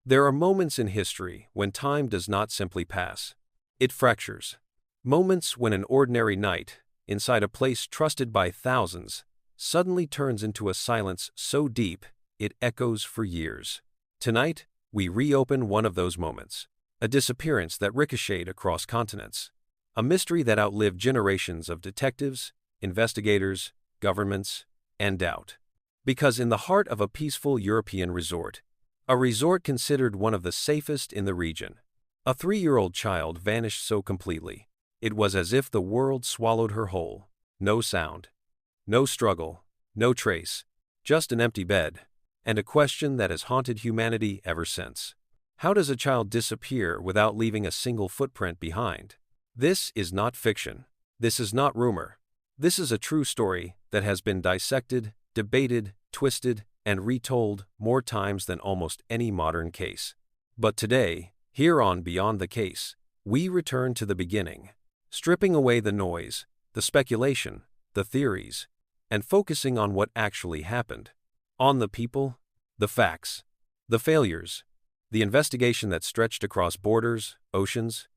There are moments in history when time does not simply pass. It fractures. Moments when an ordinary night, inside a place trusted by thousands, suddenly turns into a silence so deep it echoes for years. Tonight, we reopen one of those moments. A disappearance that ricocheted across continents. A mystery that outlived generations of detectives, investigators, governments, and doubt. Because in the heart of a peaceful European resort, a resort considered one of the safest in the region, a 3-year-old child vanished so completely, it was as if the world swallowed her whole. No sound, no struggle, no trace, just an empty bed, and a question that has haunted humanity ever since. How does a child disappear without leaving a single footprint behind? This is not fiction. This is not rumor. This is a true story that has been dissected, debated, twisted, and retold more times than almost any modern case. But today, here on Beyond the Case, we return to the beginning, stripping away the noise, the speculation, the theories, and focusing on what actually happened. On the people, the facts, the failures, the investigation that stretched across borders, oceans,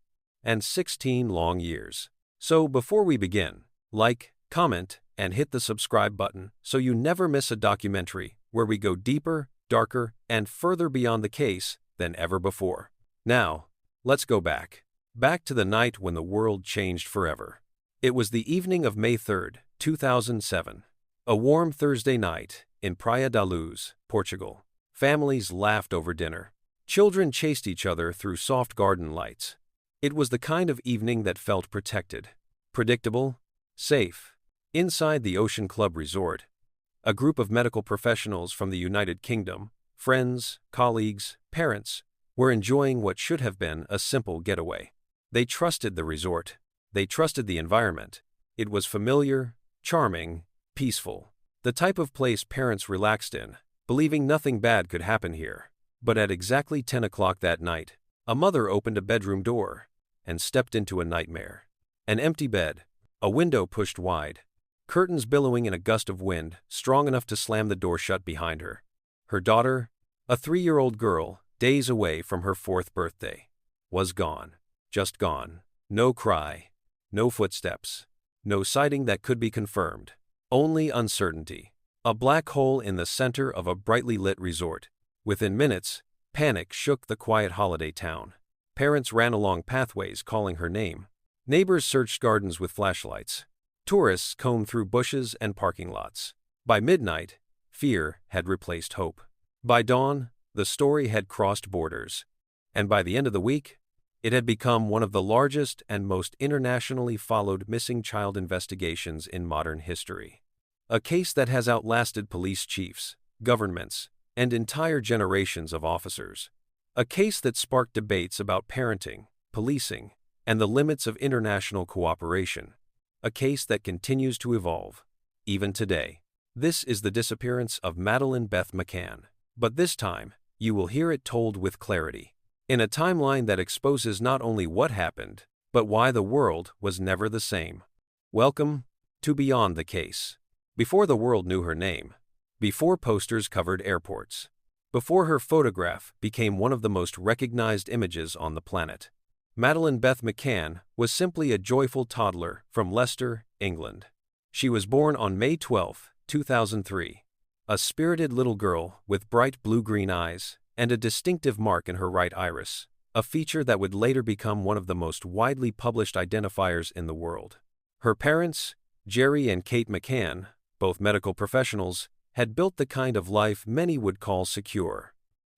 and 16 long years. So before we begin, like, comment, and hit the subscribe button so you never miss a documentary where we go deeper, darker, and further beyond the case than ever before. Now, let's go back. Back to the night when the world changed forever. It was the evening of May 3rd, 2007. A warm Thursday night in Praia da Luz, Portugal. Families laughed over dinner. Children chased each other through soft garden lights. It was the kind of evening that felt protected, predictable, safe. Inside the Ocean Club Resort, a group of medical professionals from the United Kingdom, friends, colleagues, parents, were enjoying what should have been a simple getaway. They trusted the resort. They trusted the environment. It was familiar, charming, peaceful. The type of place parents relaxed in, believing nothing bad could happen here. But at exactly 10 o'clock that night, a mother opened a bedroom door and stepped into a nightmare. An empty bed, a window pushed wide, curtains billowing in a gust of wind strong enough to slam the door shut behind her. Her daughter, a 3-year-old girl, days away from her 4th birthday, was gone. Just gone. No cry, no footsteps, no sighting that could be confirmed. Only uncertainty. A black hole in the center of a brightly lit resort. Within minutes, panic shook the quiet holiday town. Parents ran along pathways calling her name. Neighbors searched gardens with flashlights. Tourists combed through bushes and parking lots. By midnight, fear had replaced hope. By dawn, the story had crossed borders. And by the end of the week, it had become one of the largest and most internationally followed missing child investigations in modern history. A case that has outlasted police chiefs, governments, and entire generations of officers. A case that sparked debates about parenting, policing, and the limits of international cooperation. A case that continues to evolve, even today. This is the disappearance of Madeleine Beth McCann. But this time, you will hear it told with clarity. In a timeline that exposes not only what happened, but why the world was never the same. Welcome to Beyond the Case. Before the world knew her name, before posters covered airports, before her photograph became one of the most recognized images on the planet, Madeleine Beth McCann was simply a joyful toddler from Leicester, England. She was born on May 12, 2003. A spirited little girl with bright blue-green eyes and a distinctive mark in her right iris, a feature that would later become one of the most widely published identifiers in the world. Her parents, Jerry and Kate McCann, both medical professionals, had built the kind of life many would call secure.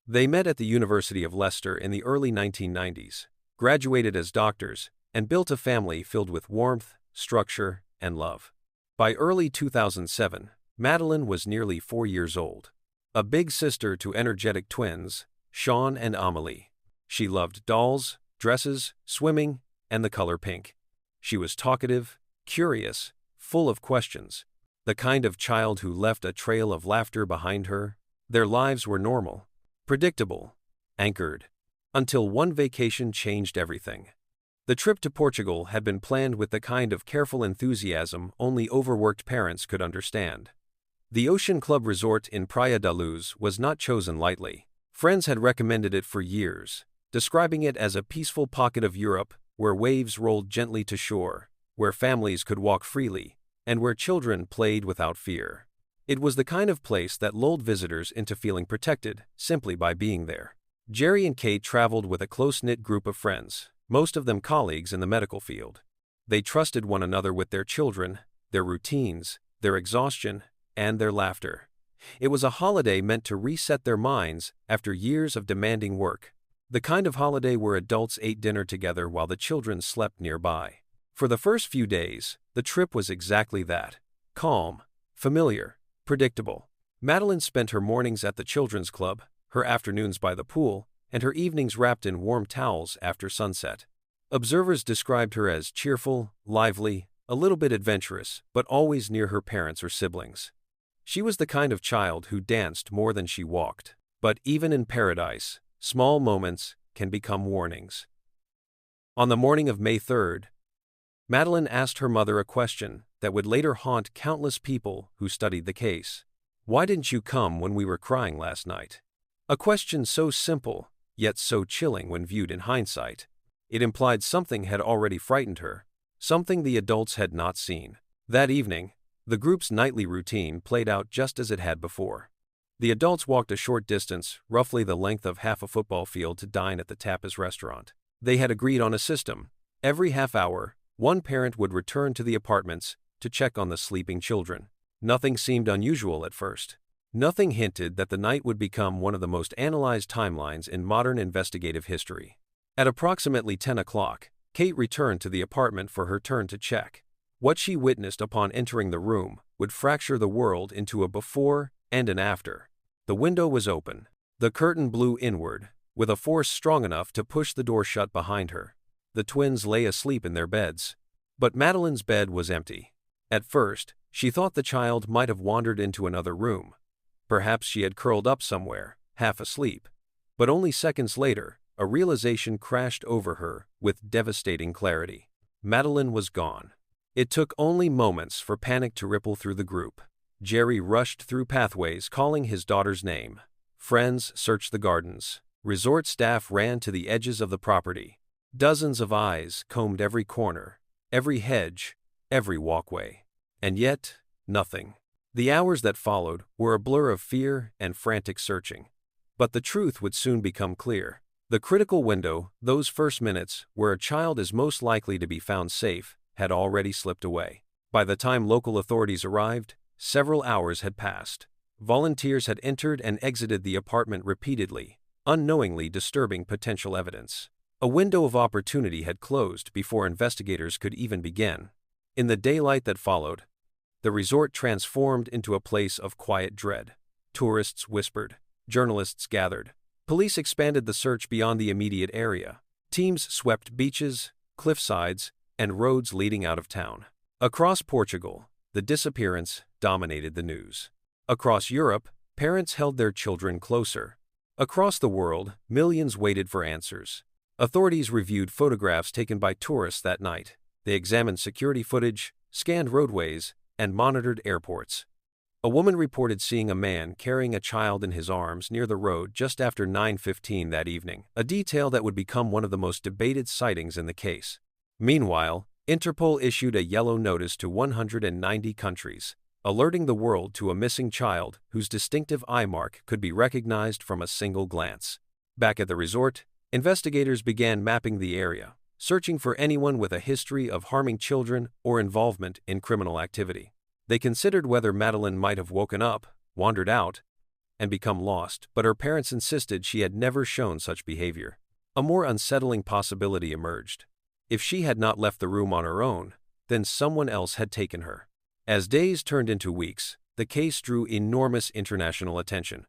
They met at the University of Leicester in the early 1990s, graduated as doctors, and built a family filled with warmth, structure, and love. By early 2007, Madeleine was nearly 4 years old, a big sister to energetic twins, Sean and Amelie. She loved dolls, dresses, swimming, and the color pink. She was talkative, curious, full of questions, the kind of child who left a trail of laughter behind her. Their lives were normal, predictable, anchored, until one vacation changed everything. The trip to Portugal had been planned with the kind of careful enthusiasm only overworked parents could understand. The Ocean Club Resort in Praia da Luz was not chosen lightly. Friends had recommended it for years, describing it as a peaceful pocket of Europe where waves rolled gently to shore, where families could walk freely, and where children played without fear. It was the kind of place that lulled visitors into feeling protected simply by being there. Jerry and Kate traveled with a close-knit group of friends, most of them colleagues in the medical field. They trusted one another with their children, their routines, their exhaustion, and their laughter. It was a holiday meant to reset their minds after years of demanding work. The kind of holiday where adults ate dinner together while the children slept nearby. For the first few days, the trip was exactly that. Calm, familiar, predictable. Madeleine spent her mornings at the children's club, her afternoons by the pool, and her evenings wrapped in warm towels after sunset. Observers described her as cheerful, lively, a little bit adventurous, but always near her parents or siblings. She was the kind of child who danced more than she walked. But even in paradise, small moments can become warnings. On the morning of May 3rd, Madeleine asked her mother a question that would later haunt countless people who studied the case. "Why didn't you come when we were crying last night?" A question so simple, yet so chilling when viewed in hindsight. It implied something had already frightened her, something the adults had not seen. That evening, the group's nightly routine played out just as it had before. The adults walked a short distance, roughly the length of half a football field, to dine at the tapas restaurant. They had agreed on a system. Every half hour, one parent would return to the apartments to check on the sleeping children. Nothing seemed unusual at first. Nothing hinted that the night would become one of the most analyzed timelines in modern investigative history. At approximately 10 o'clock, Kate returned to the apartment for her turn to check. What she witnessed upon entering the room would fracture the world into a before and an after. The window was open. The curtain blew inward, with a force strong enough to push the door shut behind her. The twins lay asleep in their beds. But Madeleine's bed was empty. At first, she thought the child might have wandered into another room. Perhaps she had curled up somewhere, half asleep. But only seconds later, a realization crashed over her with devastating clarity. Madeleine was gone. It took only moments for panic to ripple through the group. Jerry rushed through pathways calling his daughter's name. Friends searched the gardens. Resort staff ran to the edges of the property. Dozens of eyes combed every corner, every hedge, every walkway. And yet, nothing. The hours that followed were a blur of fear and frantic searching. But the truth would soon become clear. The critical window, those first minutes where a child is most likely to be found safe, had already slipped away. By the time local authorities arrived, several hours had passed. Volunteers had entered and exited the apartment repeatedly, unknowingly disturbing potential evidence. A window of opportunity had closed before investigators could even begin. In the daylight that followed, the resort transformed into a place of quiet dread. Tourists whispered. Journalists gathered. Police expanded the search beyond the immediate area. Teams swept beaches, cliffsides, and roads leading out of town. Across Portugal, the disappearance dominated the news. Across Europe, parents held their children closer. Across the world, millions waited for answers. Authorities reviewed photographs taken by tourists that night. They examined security footage, scanned roadways, and monitored airports. A woman reported seeing a man carrying a child in his arms near the road just after 9:15 that evening, a detail that would become one of the most debated sightings in the case. Meanwhile, Interpol issued a yellow notice to 190 countries, alerting the world to a missing child whose distinctive eye mark could be recognized from a single glance. Back at the resort, investigators began mapping the area, searching for anyone with a history of harming children or involvement in criminal activity. They considered whether Madeleine might have woken up, wandered out, and become lost, but her parents insisted she had never shown such behavior. A more unsettling possibility emerged. If she had not left the room on her own, then someone else had taken her. As days turned into weeks, the case drew enormous international attention.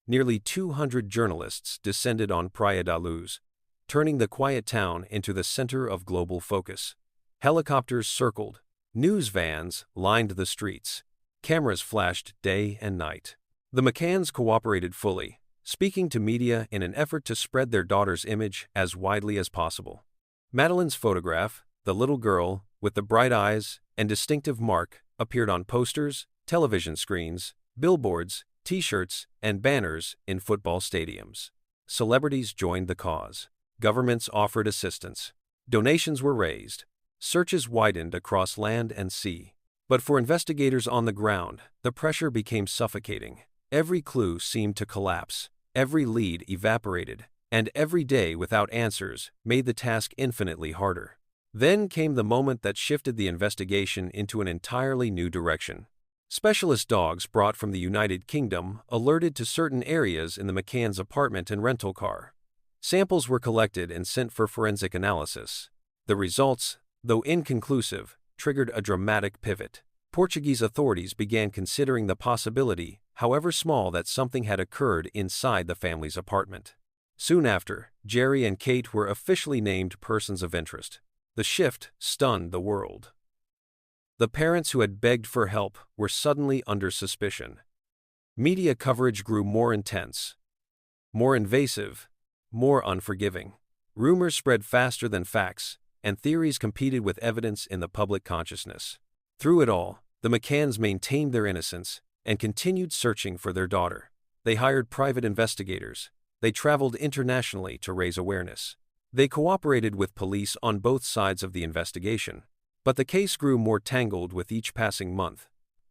Nearly 200 journalists descended on Praia da Luz, turning the quiet town into the center of global focus. Helicopters circled. News vans lined the streets. Cameras flashed day and night. The McCanns cooperated fully, speaking to media in an effort to spread their daughter's image as widely as possible. Madeleine's photograph, the little girl with the bright eyes and distinctive mark, appeared on posters, television screens, billboards, T-shirts, and banners in football stadiums. Celebrities joined the cause. Governments offered assistance. Donations were raised. Searches widened across land and sea. But for investigators on the ground, the pressure became suffocating. Every clue seemed to collapse. Every lead evaporated. And every day without answers made the task infinitely harder. Then came the moment that shifted the investigation into an entirely new direction. Specialist dogs brought from the United Kingdom alerted to certain areas in the McCann's apartment and rental car. Samples were collected and sent for forensic analysis. The results, though inconclusive, triggered a dramatic pivot. Portuguese authorities began considering the possibility, however small, that something had occurred inside the family's apartment. Soon after, Jerry and Kate were officially named persons of interest. The shift stunned the world. The parents who had begged for help were suddenly under suspicion. Media coverage grew more intense, more invasive, more unforgiving. Rumors spread faster than facts, and theories competed with evidence in the public consciousness. Through it all, the McCanns maintained their innocence and continued searching for their daughter. They hired private investigators. They traveled internationally to raise awareness. They cooperated with police on both sides of the investigation. But the case grew more tangled with each passing month.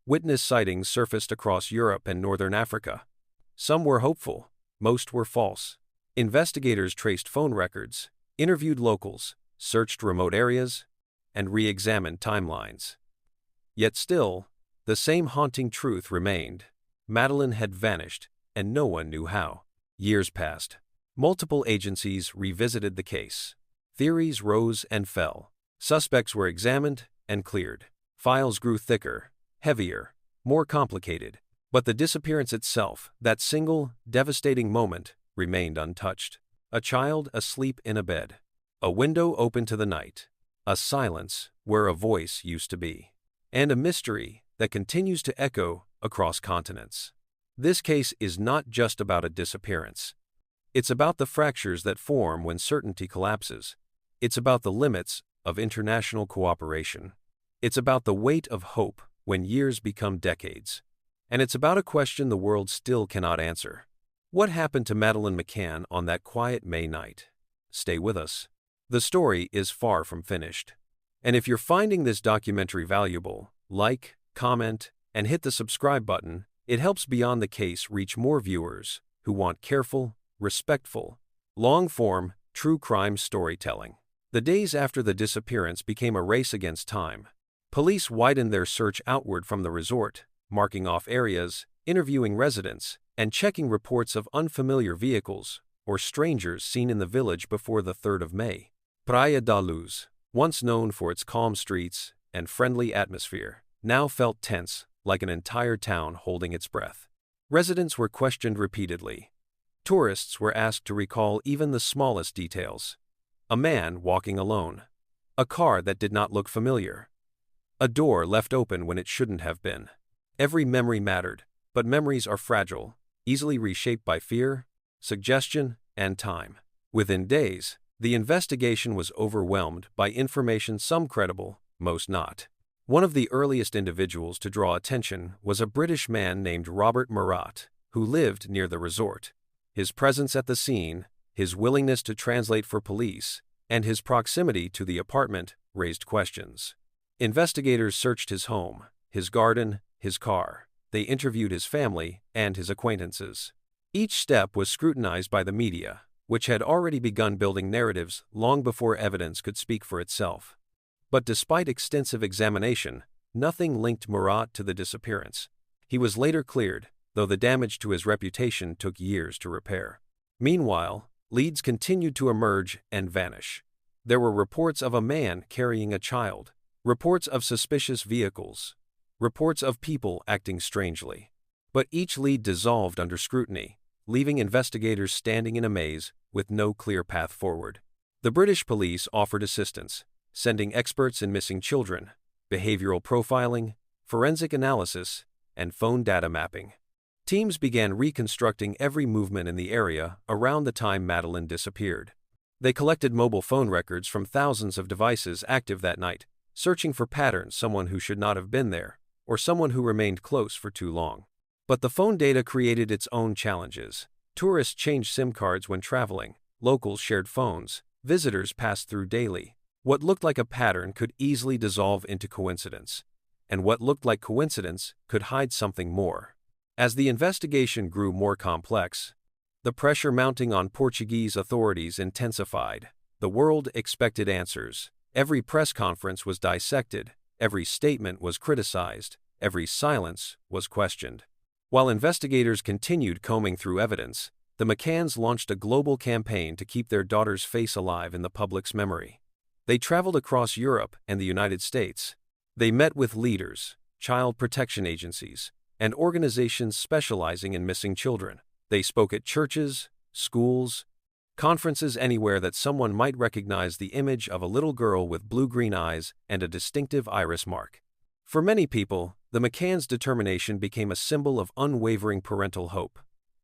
Witness sightings surfaced across Europe and northern Africa. Some were hopeful, most were false. Investigators traced phone records, interviewed locals, searched remote areas, and re-examined timelines. Yet still, the same haunting truth remained. Madeleine had vanished, and no one knew how. Years passed. Multiple agencies revisited the case. Theories rose and fell. Suspects were examined and cleared. Files grew thicker, heavier, more complicated. But the disappearance itself, that single, devastating moment, remained untouched. A child asleep in a bed. A window open to the night. A silence where a voice used to be. And a mystery that continues to echo across continents. This case is not just about a disappearance. It's about the fractures that form when certainty collapses. It's about the limits of international cooperation. It's about the weight of hope when years become decades. And it's about a question the world still cannot answer. What happened to Madeleine McCann on that quiet May night? Stay with us. The story is far from finished. And if you're finding this documentary valuable, like, comment, and hit the subscribe button. It helps Beyond the Case reach more viewers who want careful, respectful, long-form, true crime storytelling. The days after the disappearance became a race against time. Police widened their search outward from the resort, marking off areas, interviewing residents, and checking reports of unfamiliar vehicles or strangers seen in the village before the 3rd of May. Praia da Luz, once known for its calm streets and friendly atmosphere, now felt tense, like an entire town holding its breath. Residents were questioned repeatedly. Tourists were asked to recall even the smallest details. A man walking alone. A car that did not look familiar. A door left open when it shouldn't have been. Every memory mattered, but memories are fragile, easily reshaped by fear, suggestion, and time. Within days, the investigation was overwhelmed by information, some credible, most not. One of the earliest individuals to draw attention was a British man named Robert Murat, who lived near the resort. His presence at the scene, his willingness to translate for police, and his proximity to the apartment raised questions. Investigators searched his home, his garden, his car. They interviewed his family and his acquaintances. Each step was scrutinized by the media, which had already begun building narratives long before evidence could speak for itself. But despite extensive examination, nothing linked Murat to the disappearance. He was later cleared, though the damage to his reputation took years to repair. Meanwhile, leads continued to emerge and vanish. There were reports of a man carrying a child, reports of suspicious vehicles, reports of people acting strangely. But each lead dissolved under scrutiny, leaving investigators standing in a maze with no clear path forward. The British police offered assistance, sending experts in missing children, behavioral profiling, forensic analysis, and phone data mapping. Teams began reconstructing every movement in the area around the time Madeleine disappeared. They collected mobile phone records from thousands of devices active that night, searching for patterns, someone who should not have been there, or someone who remained close for too long. But the phone data created its own challenges. Tourists changed SIM cards when traveling, locals shared phones, visitors passed through daily. What looked like a pattern could easily dissolve into coincidence, and what looked like coincidence could hide something more. As the investigation grew more complex, the pressure mounting on Portuguese authorities intensified. The world expected answers. Every press conference was dissected, every statement was criticized, every silence was questioned. While investigators continued combing through evidence, the McCanns launched a global campaign to keep their daughter's face alive in the public's memory. They traveled across Europe and the United States. They met with leaders, child protection agencies, and organizations specializing in missing children. They spoke at churches, schools, conferences, anywhere that someone might recognize the image of a little girl with blue-green eyes and a distinctive iris mark. For many people, the McCann's determination became a symbol of unwavering parental hope.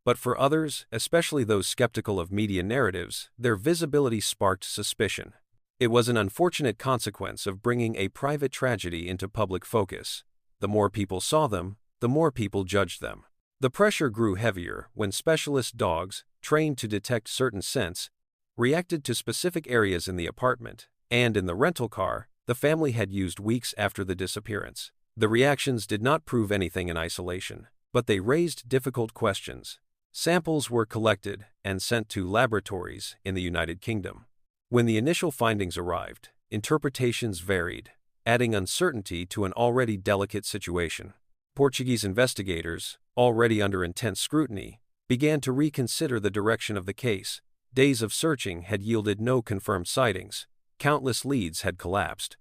But for others, especially those skeptical of media narratives, their visibility sparked suspicion. It was an unfortunate consequence of bringing a private tragedy into public focus. The more people saw them, the more people judged them. The pressure grew heavier when specialist dogs, trained to detect certain scents, reacted to specific areas in the apartment and in the rental car the family had used weeks after the disappearance. The reactions did not prove anything in isolation, but they raised difficult questions. Samples were collected and sent to laboratories in the United Kingdom. When the initial findings arrived, interpretations varied, adding uncertainty to an already delicate situation. Portuguese investigators, already under intense scrutiny, began to reconsider the direction of the case. Days of searching had yielded no confirmed sightings. Countless leads had collapsed.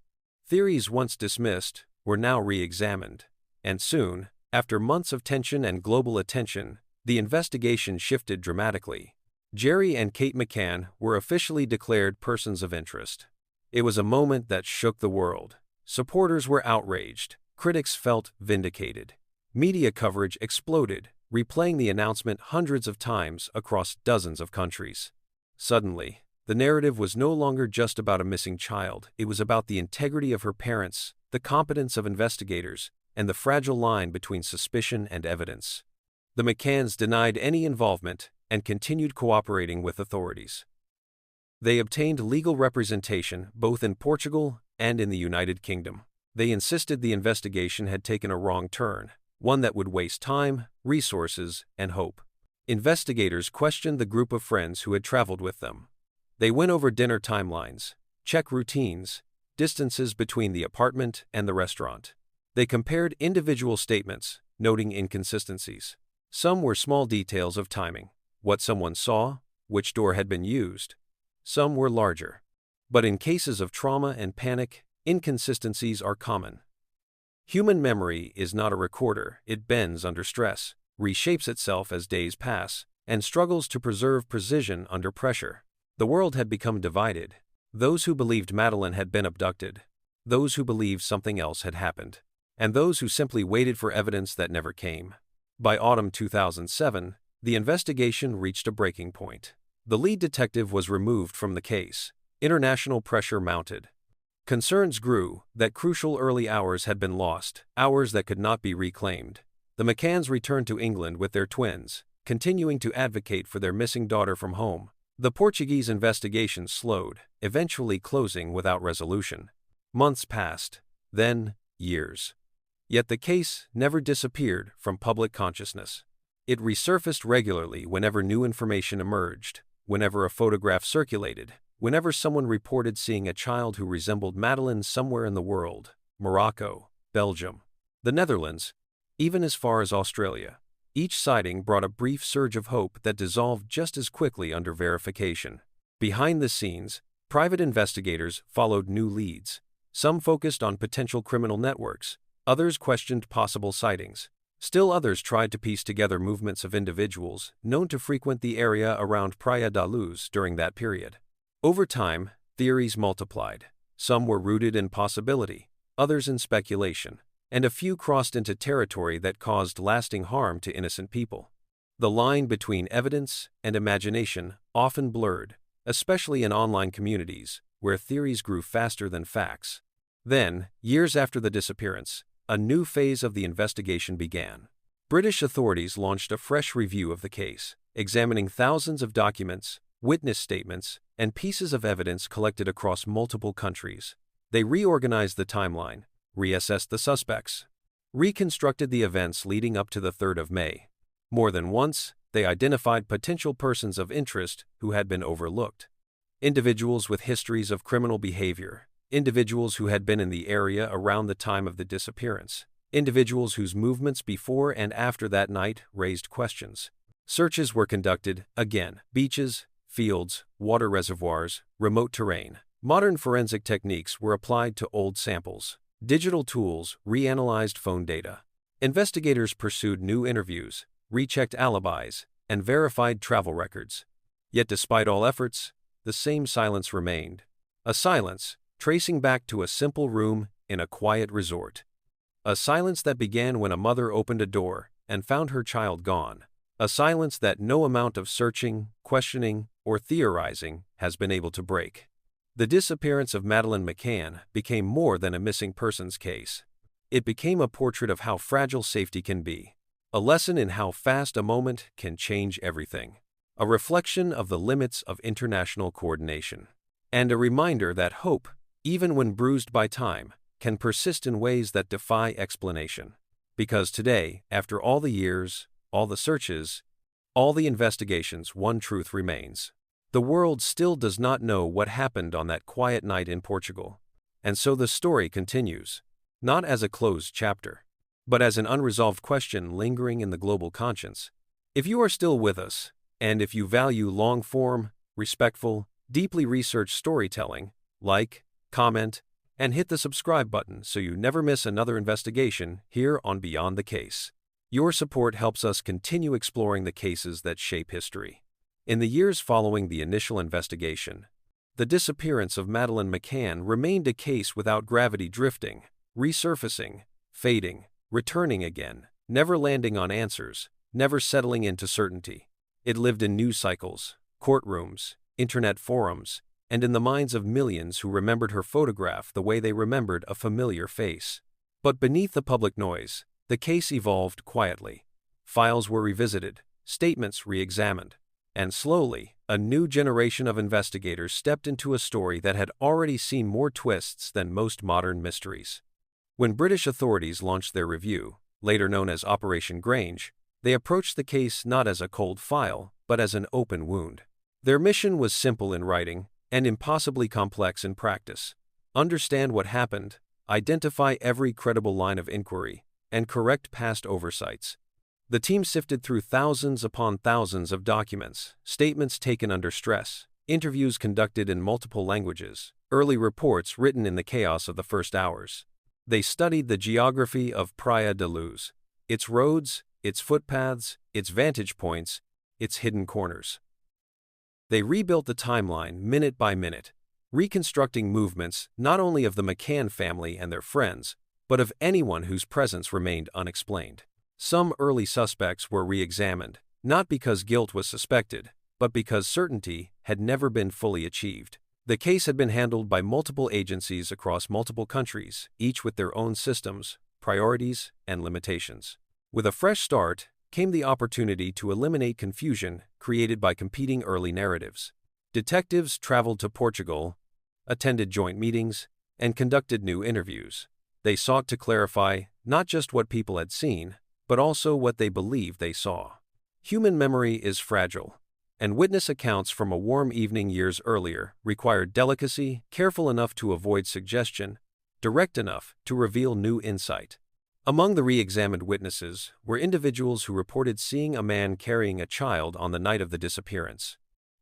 Theories once dismissed were now re-examined. And soon, after months of tension and global attention, the investigation shifted dramatically. Jerry and Kate McCann were officially declared persons of interest. It was a moment that shook the world. Supporters were outraged. Critics felt vindicated. Media coverage exploded, replaying the announcement hundreds of times across dozens of countries. Suddenly, the narrative was no longer just about a missing child. It was about the integrity of her parents, the competence of investigators, and the fragile line between suspicion and evidence. The McCanns denied any involvement and continued cooperating with authorities. They obtained legal representation both in Portugal and in the United Kingdom. They insisted the investigation had taken a wrong turn, one that would waste time, resources, and hope. Investigators questioned the group of friends who had traveled with them. They went over dinner timelines, check routines, distances between the apartment and the restaurant. They compared individual statements, noting inconsistencies. Some were small details of timing, what someone saw, which door had been used. Some were larger. But in cases of trauma and panic, inconsistencies are common. Human memory is not a recorder. It bends under stress, reshapes itself as days pass, and struggles to preserve precision under pressure. The world had become divided. Those who believed Madeleine had been abducted, those who believed something else had happened, and those who simply waited for evidence that never came. By autumn 2007, the investigation reached a breaking point. The lead detective was removed from the case. International pressure mounted. Concerns grew that crucial early hours had been lost, hours that could not be reclaimed. The McCanns returned to England with their twins, continuing to advocate for their missing daughter from home. The Portuguese investigation slowed, eventually closing without resolution. Months passed, then years. Yet the case never disappeared from public consciousness. It resurfaced regularly whenever new information emerged, whenever a photograph circulated, whenever someone reported seeing a child who resembled Madeleine somewhere in the world: Morocco, Belgium, the Netherlands, even as far as Australia. Each sighting brought a brief surge of hope that dissolved just as quickly under verification. Behind the scenes, private investigators followed new leads. Some focused on potential criminal networks, others questioned possible sightings. Still others tried to piece together movements of individuals known to frequent the area around Praia da Luz during that period. Over time, theories multiplied. Some were rooted in possibility, others in speculation, and a few crossed into territory that caused lasting harm to innocent people. The line between evidence and imagination often blurred, especially in online communities, where theories grew faster than facts. Then, years after the disappearance, a new phase of the investigation began. British authorities launched a fresh review of the case, examining thousands of documents, witness statements, and pieces of evidence collected across multiple countries. They reorganized the timeline, reassessed the suspects, reconstructed the events leading up to the 3rd of May. More than once, they identified potential persons of interest who had been overlooked. Individuals with histories of criminal behavior, individuals who had been in the area around the time of the disappearance, individuals whose movements before and after that night raised questions. Searches were conducted, again, beaches, fields, water reservoirs, remote terrain. Modern forensic techniques were applied to old samples. Digital tools reanalyzed phone data. Investigators pursued new interviews, rechecked alibis, and verified travel records. Yet despite all efforts, the same silence remained. A silence tracing back to a simple room in a quiet resort. A silence that began when a mother opened a door and found her child gone. A silence that no amount of searching, questioning, or theorizing has been able to break. The disappearance of Madeleine McCann became more than a missing persons case. It became a portrait of how fragile safety can be. A lesson in how fast a moment can change everything. A reflection of the limits of international coordination. And a reminder that hope, even when bruised by time, can persist in ways that defy explanation. Because today, after all the years, all the searches, all the investigations, one truth remains. The world still does not know what happened on that quiet night in Portugal. And so the story continues, not as a closed chapter, but as an unresolved question lingering in the global conscience. If you are still with us, and if you value long-form, respectful, deeply researched storytelling, like, comment, and hit the subscribe button so you never miss another investigation here on Beyond the Case. Your support helps us continue exploring the cases that shape history. In the years following the initial investigation, the disappearance of Madeleine McCann remained a case without gravity, drifting, resurfacing, fading, returning again, never landing on answers, never settling into certainty. It lived in news cycles, courtrooms, internet forums, and in the minds of millions who remembered her photograph the way they remembered a familiar face. But beneath the public noise, the case evolved quietly. Files were revisited, statements re-examined, and slowly, a new generation of investigators stepped into a story that had already seen more twists than most modern mysteries. When British authorities launched their review, later known as Operation Grange, they approached the case not as a cold file, but as an open wound. Their mission was simple in writing and impossibly complex in practice. Understand what happened, identify every credible line of inquiry, and correct past oversights. The team sifted through thousands upon thousands of documents, statements taken under stress, interviews conducted in multiple languages, early reports written in the chaos of the first hours. They studied the geography of Praia da Luz, its roads, its footpaths, its vantage points, its hidden corners. They rebuilt the timeline minute by minute, reconstructing movements not only of the McCann family and their friends, but of anyone whose presence remained unexplained. Some early suspects were re-examined, not because guilt was suspected, but because certainty had never been fully achieved. The case had been handled by multiple agencies across multiple countries, each with their own systems, priorities, and limitations. With a fresh start came the opportunity to eliminate confusion created by competing early narratives. Detectives traveled to Portugal, attended joint meetings, and conducted new interviews. They sought to clarify not just what people had seen, but also what they believed they saw. Human memory is fragile, and witness accounts from a warm evening years earlier required delicacy, careful enough to avoid suggestion, direct enough to reveal new insight. Among the re-examined witnesses were individuals who reported seeing a man carrying a child on the night of the disappearance.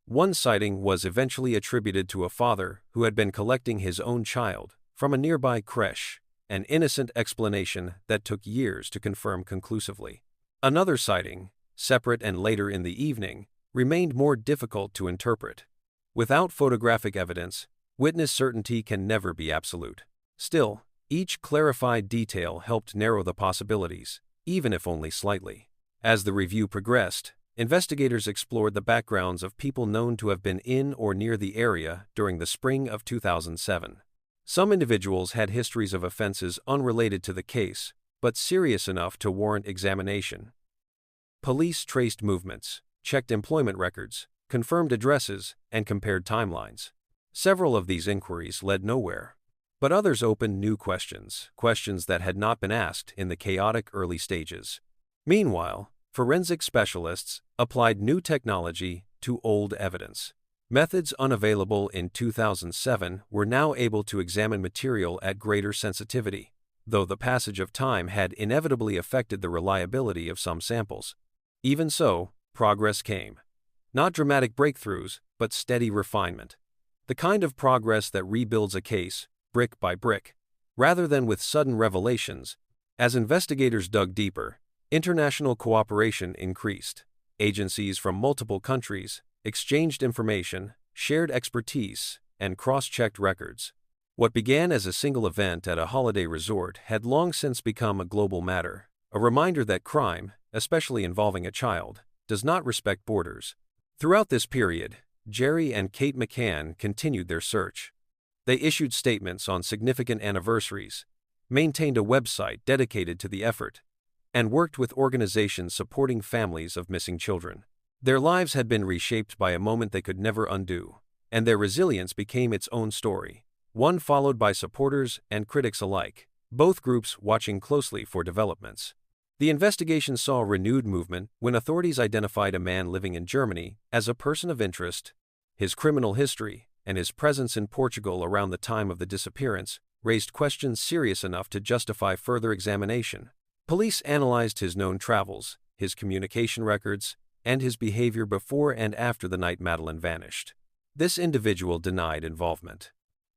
One sighting was eventually attributed to a father who had been collecting his own child from a nearby creche, an innocent explanation that took years to confirm conclusively. Another sighting, separate and later in the evening, remained more difficult to interpret. Without photographic evidence, witness certainty can never be absolute. Still, each clarified detail helped narrow the possibilities, even if only slightly. As the review progressed, investigators explored the backgrounds of people known to have been in or near the area during the spring of 2007. Some individuals had histories of offenses unrelated to the case, but serious enough to warrant examination. Police traced movements, checked employment records, confirmed addresses, and compared timelines. Several of these inquiries led nowhere. But others opened new questions, questions that had not been asked in the chaotic early stages. Meanwhile, forensic specialists applied new technology to old evidence. Methods unavailable in 2007 were now able to examine material at greater sensitivity, though the passage of time had inevitably affected the reliability of some samples. Even so, progress came. Not dramatic breakthroughs, but steady refinement. The kind of progress that rebuilds a case, brick by brick, rather than with sudden revelations. As investigators dug deeper, international cooperation increased. Agencies from multiple countries exchanged information, shared expertise, and cross-checked records. What began as a single event at a holiday resort had long since become a global matter, a reminder that crime, especially involving a child, does not respect borders. Throughout this period, Jerry and Kate McCann continued their search. They issued statements on significant anniversaries, maintained a website dedicated to the effort, and worked with organizations supporting families of missing children. Their lives had been reshaped by a moment they could never undo, and their resilience became its own story, one followed by supporters and critics alike, both groups watching closely for developments. The investigation saw renewed movement when authorities identified a man living in Germany as a person of interest. His criminal history and his presence in Portugal around the time of the disappearance raised questions serious enough to justify further examination. Police analyzed his known travels, his communication records, and his behavior before and after the night Madeleine vanished. This individual denied involvement.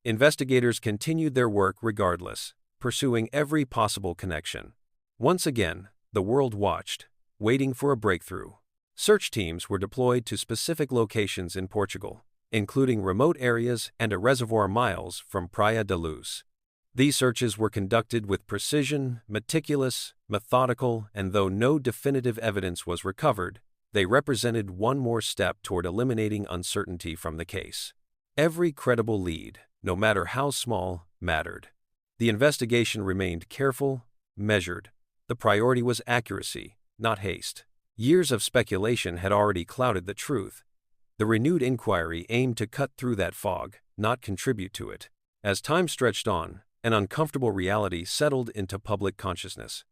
Investigators continued their work regardless, pursuing every possible connection. Once again, the world watched, waiting for a breakthrough. Search teams were deployed to specific locations in Portugal, including remote areas and a reservoir miles from Praia da Luz. These searches were conducted with precision, meticulous, methodical, and though no definitive evidence was recovered, they represented one more step toward eliminating uncertainty from the case. Every credible lead, no matter how small, mattered. The investigation remained careful, measured. The priority was accuracy, not haste. Years of speculation had already clouded the truth. The renewed inquiry aimed to cut through that fog, not contribute to it. As time stretched on, an uncomfortable reality settled into public consciousness.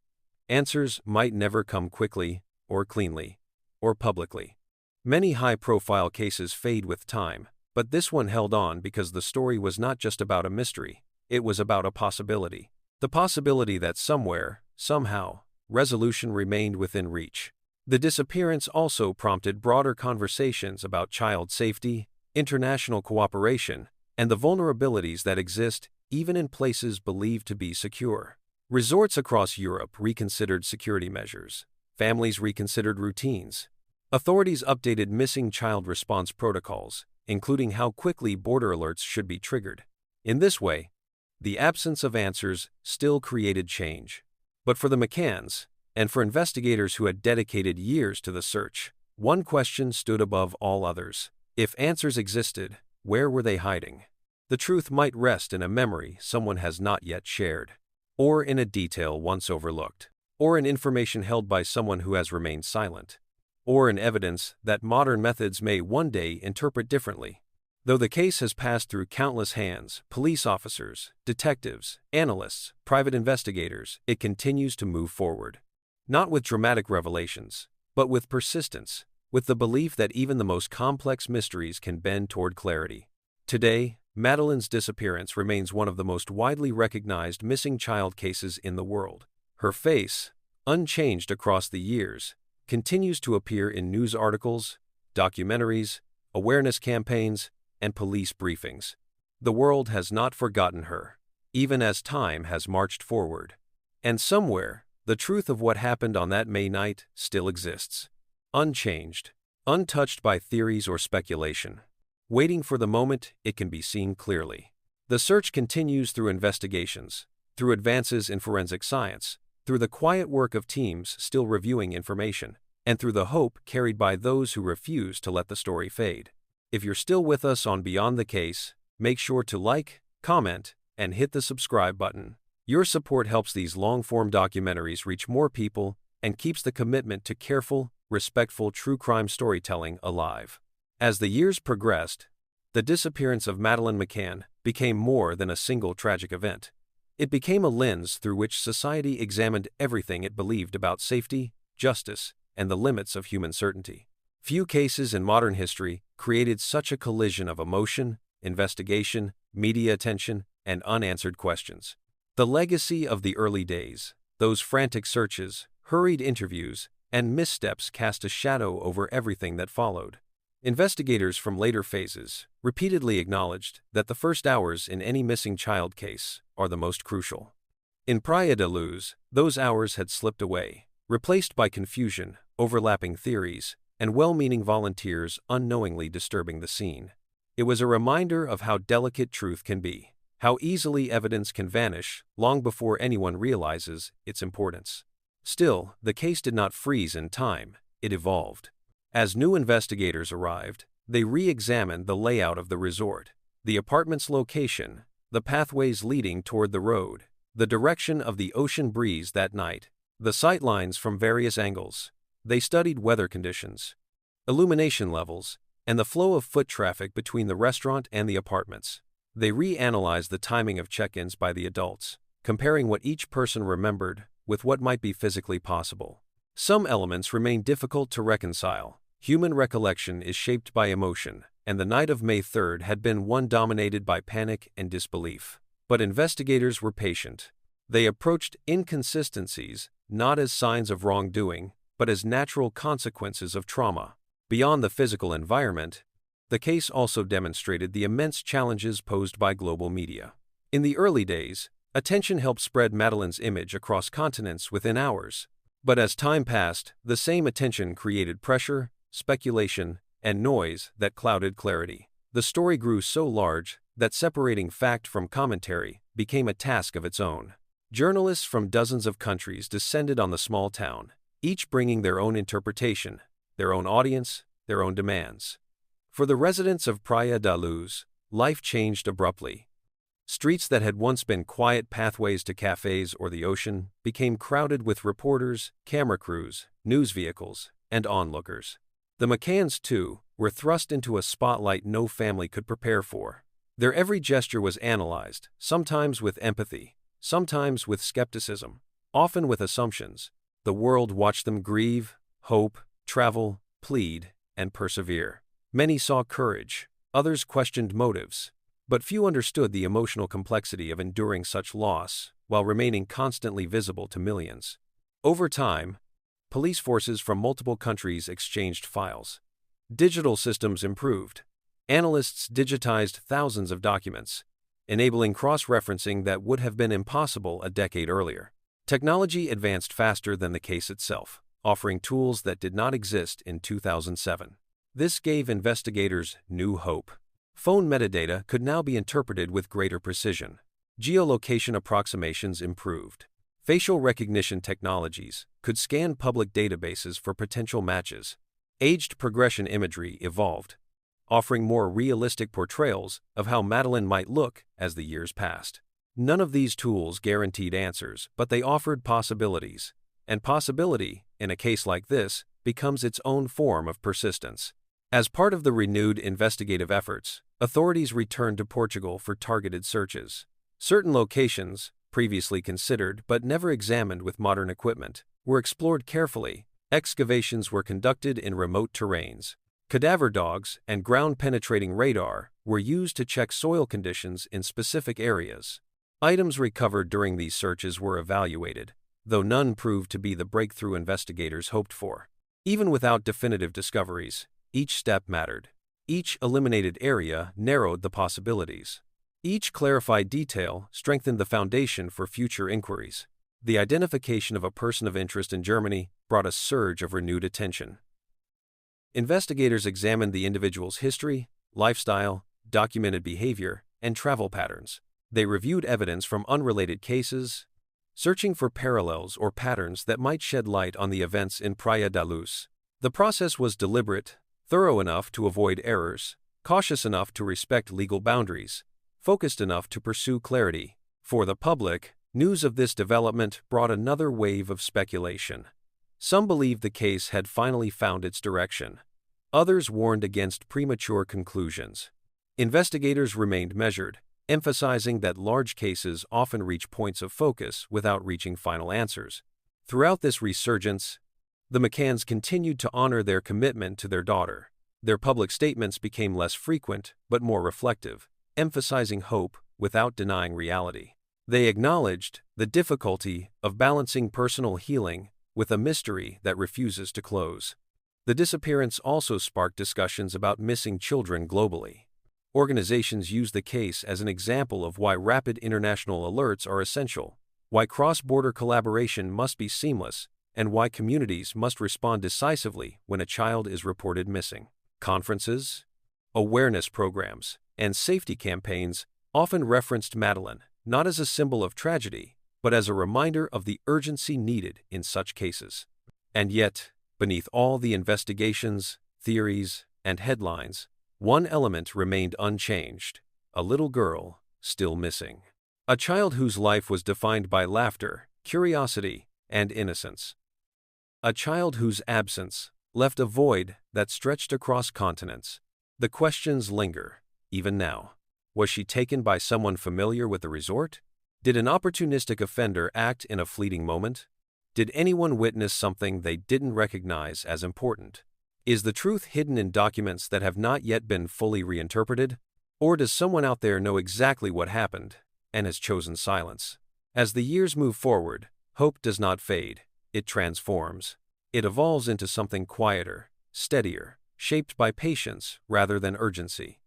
Answers might never come quickly, or cleanly, or publicly. Many high-profile cases fade with time, but this one held on because the story was not just about a mystery, it was about a possibility. The possibility that somewhere, somehow, resolution remained within reach. The disappearance also prompted broader conversations about child safety, international cooperation, and the vulnerabilities that exist even in places believed to be secure. Resorts across Europe reconsidered security measures. Families reconsidered routines. Authorities updated missing child response protocols, including how quickly border alerts should be triggered. In this way, the absence of answers still created change. But for the McCanns, and for investigators who had dedicated years to the search, one question stood above all others. If answers existed, where were they hiding? The truth might rest in a memory someone has not yet shared, or in a detail once overlooked, or in information held by someone who has remained silent, or in evidence that modern methods may one day interpret differently. Though the case has passed through countless hands, police officers, detectives, analysts, private investigators, it continues to move forward. Not with dramatic revelations, but with persistence, with the belief that even the most complex mysteries can bend toward clarity. Today, Madeleine's disappearance remains one of the most widely recognized missing child cases in the world. Her face, unchanged across the years, continues to appear in news articles, documentaries, awareness campaigns, and police briefings. The world has not forgotten her, even as time has marched forward. And somewhere, the truth of what happened on that May night still exists, unchanged, untouched by theories or speculation, waiting for the moment it can be seen clearly. The search continues through investigations, through advances in forensic science, through the quiet work of teams still reviewing information, and through the hope carried by those who refuse to let the story fade. If you're still with us on Beyond the Case, make sure to like, comment, and hit the subscribe button. Your support helps these long-form documentaries reach more people and keeps the commitment to careful, respectful true crime storytelling alive. As the years progressed, the disappearance of Madeleine McCann became more than a single tragic event. It became a lens through which society examined everything it believed about safety, justice, and the limits of human certainty. Few cases in modern history created such a collision of emotion, investigation, media attention, and unanswered questions. The legacy of the early days, those frantic searches, hurried interviews, and missteps cast a shadow over everything that followed. Investigators from later phases repeatedly acknowledged that the first hours in any missing child case are the most crucial. In Praia da Luz, those hours had slipped away, replaced by confusion, overlapping theories, and well-meaning volunteers unknowingly disturbing the scene. It was a reminder of how delicate truth can be, how easily evidence can vanish long before anyone realizes its importance. Still, the case did not freeze in time, it evolved. As new investigators arrived, they re-examined the layout of the resort, the apartment's location, the pathways leading toward the road, the direction of the ocean breeze that night, the sightlines from various angles. They studied weather conditions, illumination levels, and the flow of foot traffic between the restaurant and the apartments. They reanalyzed the timing of check-ins by the adults, comparing what each person remembered with what might be physically possible. Some elements remain difficult to reconcile. Human recollection is shaped by emotion, and the night of May 3rd had been one dominated by panic and disbelief. But investigators were patient. They approached inconsistencies not as signs of wrongdoing, but as natural consequences of trauma. Beyond the physical environment, the case also demonstrated the immense challenges posed by global media. In the early days, attention helped spread Madeleine's image across continents within hours. But as time passed, the same attention created pressure, speculation, and noise that clouded clarity. The story grew so large that separating fact from commentary became a task of its own. Journalists from dozens of countries descended on the small town, each bringing their own interpretation, their own audience, their own demands. For the residents of Praia da Luz, life changed abruptly. Streets that had once been quiet pathways to cafes or the ocean became crowded with reporters, camera crews, news vehicles, and onlookers. The McCann's, too, were thrust into a spotlight no family could prepare for. Their every gesture was analyzed, sometimes with empathy, sometimes with skepticism, often with assumptions. The world watched them grieve, hope, travel, plead, and persevere. Many saw courage, others questioned motives, but few understood the emotional complexity of enduring such loss while remaining constantly visible to millions. Over time, police forces from multiple countries exchanged files. Digital systems improved. Analysts digitized thousands of documents, enabling cross-referencing that would have been impossible a decade earlier. Technology advanced faster than the case itself, offering tools that did not exist in 2007. This gave investigators new hope. Phone metadata could now be interpreted with greater precision. Geolocation approximations improved. Facial recognition technologies could scan public databases for potential matches. Aged progression imagery evolved, offering more realistic portrayals of how Madeleine might look as the years passed. None of these tools guaranteed answers, but they offered possibilities. And possibility, in a case like this, becomes its own form of persistence. As part of the renewed investigative efforts, authorities returned to Portugal for targeted searches. Certain locations, previously considered but never examined with modern equipment, were explored carefully. Excavations were conducted in remote terrains. Cadaver dogs and ground-penetrating radar were used to check soil conditions in specific areas. Items recovered during these searches were evaluated, though none proved to be the breakthrough investigators hoped for. Even without definitive discoveries, each step mattered. Each eliminated area narrowed the possibilities. Each clarified detail strengthened the foundation for future inquiries. The identification of a person of interest in Germany brought a surge of renewed attention. Investigators examined the individual's history, lifestyle, documented behavior, and travel patterns. They reviewed evidence from unrelated cases, searching for parallels or patterns that might shed light on the events in Praia da Luz. The process was deliberate, thorough enough to avoid errors, cautious enough to respect legal boundaries, focused enough to pursue clarity. For the public, news of this development brought another wave of speculation. Some believed the case had finally found its direction. Others warned against premature conclusions. Investigators remained measured, emphasizing that large cases often reach points of focus without reaching final answers. Throughout this resurgence, the McCanns continued to honor their commitment to their daughter. Their public statements became less frequent but more reflective, emphasizing hope without denying reality. They acknowledged the difficulty of balancing personal healing with a mystery that refuses to close. The disappearance also sparked discussions about missing children globally. Organizations use the case as an example of why rapid international alerts are essential, why cross-border collaboration must be seamless, and why communities must respond decisively when a child is reported missing. Conferences, awareness programs, and safety campaigns often referenced Madeleine not as a symbol of tragedy, but as a reminder of the urgency needed in such cases. And yet, beneath all the investigations, theories, and headlines, one element remained unchanged: a little girl still missing. A child whose life was defined by laughter, curiosity, and innocence. A child whose absence left a void that stretched across continents. The questions linger, even now. Was she taken by someone familiar with the resort? Did an opportunistic offender act in a fleeting moment? Did anyone witness something they didn't recognize as important? Is the truth hidden in documents that have not yet been fully reinterpreted? Or does someone out there know exactly what happened and has chosen silence? As the years move forward, hope does not fade, it transforms. It evolves into something quieter, steadier, shaped by patience rather than urgency.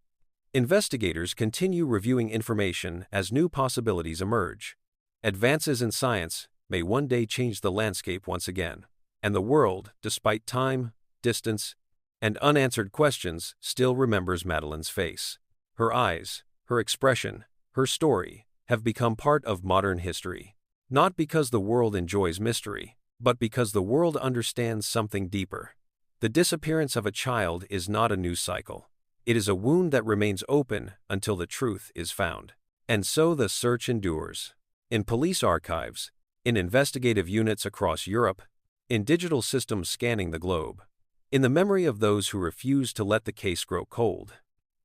Investigators continue reviewing information as new possibilities emerge. Advances in science may one day change the landscape once again, and the world, despite time, distance, and unanswered questions, still remembers Madeleine's face. Her eyes, her expression, her story have become part of modern history. Not because the world enjoys mystery, but because the world understands something deeper. The disappearance of a child is not a news cycle. It is a wound that remains open until the truth is found. And so the search endures. In police archives, in investigative units across Europe, in digital systems scanning the globe, in the memory of those who refuse to let the case grow cold,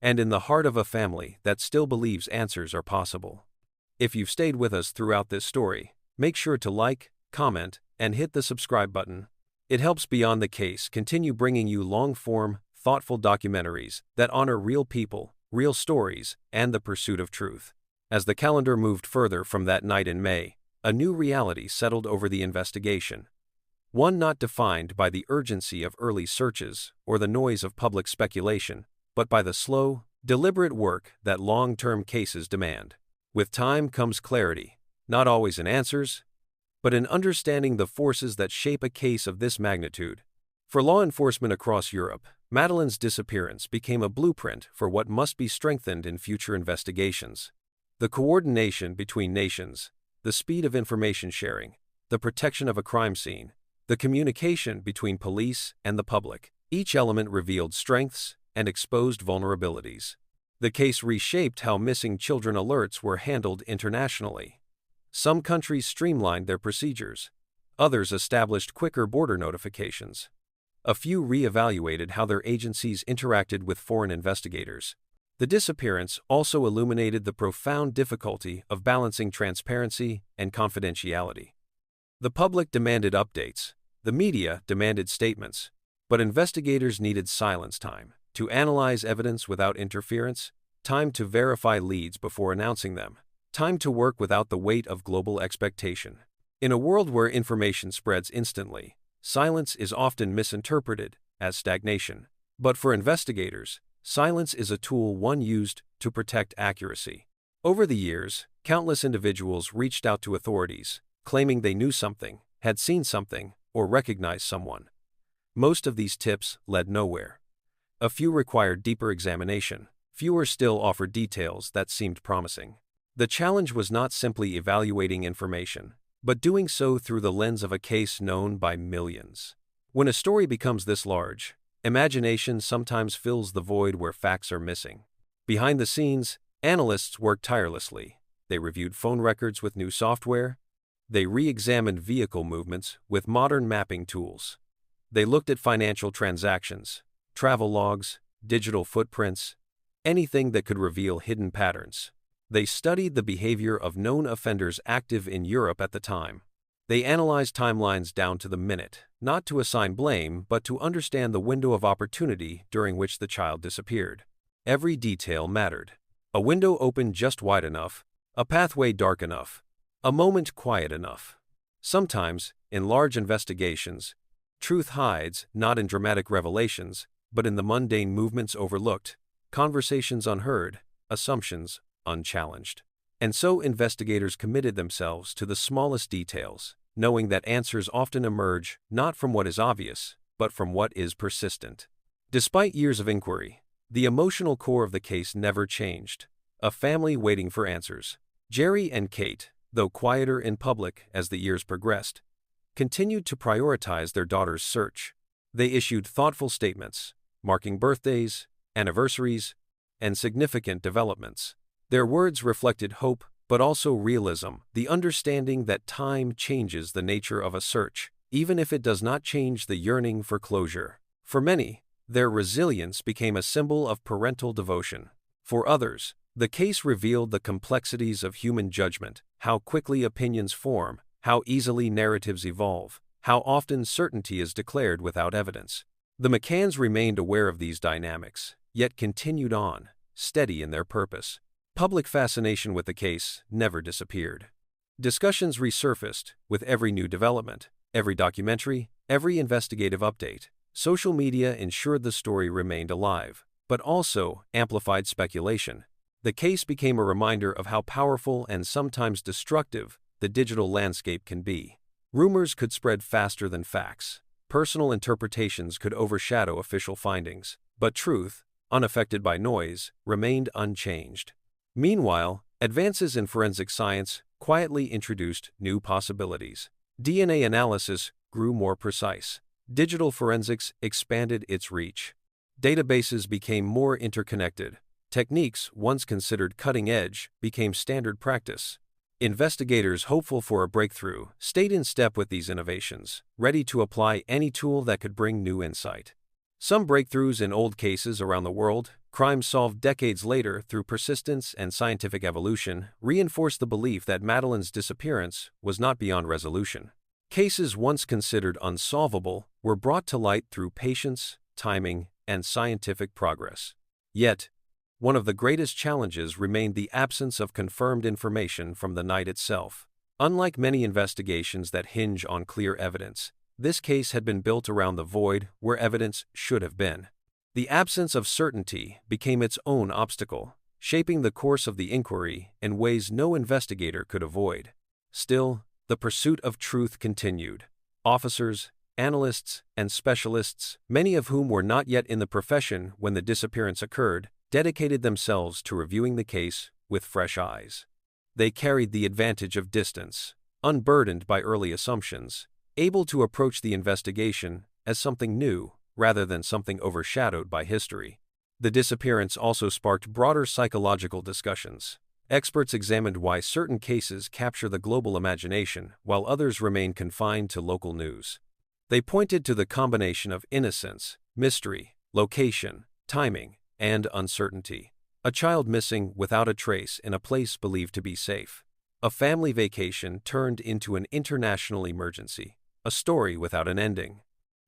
and in the heart of a family that still believes answers are possible. If you've stayed with us throughout this story, make sure to like, comment, and hit the subscribe button. It helps Beyond the Case continue bringing you long-form, thoughtful documentaries that honor real people, real stories, and the pursuit of truth. As the calendar moved further from that night in May, a new reality settled over the investigation. One not defined by the urgency of early searches or the noise of public speculation, but by the slow, deliberate work that long-term cases demand. With time comes clarity, not always in answers, but in understanding the forces that shape a case of this magnitude. For law enforcement across Europe, Madeleine's disappearance became a blueprint for what must be strengthened in future investigations. The coordination between nations, the speed of information sharing, the protection of a crime scene, the communication between police and the public, each element revealed strengths and exposed vulnerabilities. The case reshaped how missing children alerts were handled internationally. Some countries streamlined their procedures. Others established quicker border notifications. A few re-evaluated how their agencies interacted with foreign investigators. The disappearance also illuminated the profound difficulty of balancing transparency and confidentiality. The public demanded updates, the media demanded statements, but investigators needed silence time to analyze evidence without interference, time to verify leads before announcing them, time to work without the weight of global expectation. In a world where information spreads instantly, silence is often misinterpreted as stagnation. But for investigators, silence is a tool one used to protect accuracy. Over the years, countless individuals reached out to authorities, claiming they knew something, had seen something, or recognized someone. Most of these tips led nowhere. A few required deeper examination. Fewer still offered details that seemed promising. The challenge was not simply evaluating information, but doing so through the lens of a case known by millions. When a story becomes this large, imagination sometimes fills the void where facts are missing. Behind the scenes, analysts worked tirelessly. They reviewed phone records with new software, They re-examined vehicle movements with modern mapping tools. They looked at financial transactions, travel logs, digital footprints, anything that could reveal hidden patterns. They studied the behavior of known offenders active in Europe at the time. They analyzed timelines down to the minute, not to assign blame but to understand the window of opportunity during which the child disappeared. Every detail mattered. A window opened just wide enough, a pathway dark enough, a moment quiet enough. Sometimes, in large investigations, truth hides not in dramatic revelations, but in the mundane movements overlooked, conversations unheard, assumptions unchallenged. And so investigators committed themselves to the smallest details, knowing that answers often emerge not from what is obvious, but from what is persistent. Despite years of inquiry, the emotional core of the case never changed. A family waiting for answers. Jerry and Kate, though quieter in public as the years progressed, continued to prioritize their daughter's search. They issued thoughtful statements, marking birthdays, anniversaries, and significant developments. Their words reflected hope, but also realism, the understanding that time changes the nature of a search, even if it does not change the yearning for closure. For many, their resilience became a symbol of parental devotion. For others, the case revealed the complexities of human judgment, how quickly opinions form, how easily narratives evolve, how often certainty is declared without evidence. The McCanns remained aware of these dynamics, yet continued on, steady in their purpose. Public fascination with the case never disappeared. Discussions resurfaced with every new development, every documentary, every investigative update. Social media ensured the story remained alive, but also amplified speculation. The case became a reminder of how powerful and sometimes destructive the digital landscape can be. Rumors could spread faster than facts. Personal interpretations could overshadow official findings, but truth, unaffected by noise, remained unchanged. Meanwhile, advances in forensic science quietly introduced new possibilities. DNA analysis grew more precise. Digital forensics expanded its reach. Databases became more interconnected. Techniques once considered cutting-edge became standard practice. Investigators hopeful for a breakthrough stayed in step with these innovations, ready to apply any tool that could bring new insight. Some breakthroughs in old cases around the world, crimes solved decades later through persistence and scientific evolution, reinforced the belief that Madeleine's disappearance was not beyond resolution. Cases once considered unsolvable were brought to light through patience, timing, and scientific progress. Yet, one of the greatest challenges remained the absence of confirmed information from the night itself. Unlike many investigations that hinge on clear evidence, this case had been built around the void where evidence should have been. The absence of certainty became its own obstacle, shaping the course of the inquiry in ways no investigator could avoid. Still, the pursuit of truth continued. Officers, analysts, and specialists, many of whom were not yet in the profession when the disappearance occurred, dedicated themselves to reviewing the case with fresh eyes. They carried the advantage of distance, unburdened by early assumptions, able to approach the investigation as something new rather than something overshadowed by history. The disappearance also sparked broader psychological discussions. Experts examined why certain cases capture the global imagination while others remain confined to local news. They pointed to the combination of innocence, mystery, location, timing, and uncertainty. A child missing without a trace in a place believed to be safe. A family vacation turned into an international emergency. A story without an ending.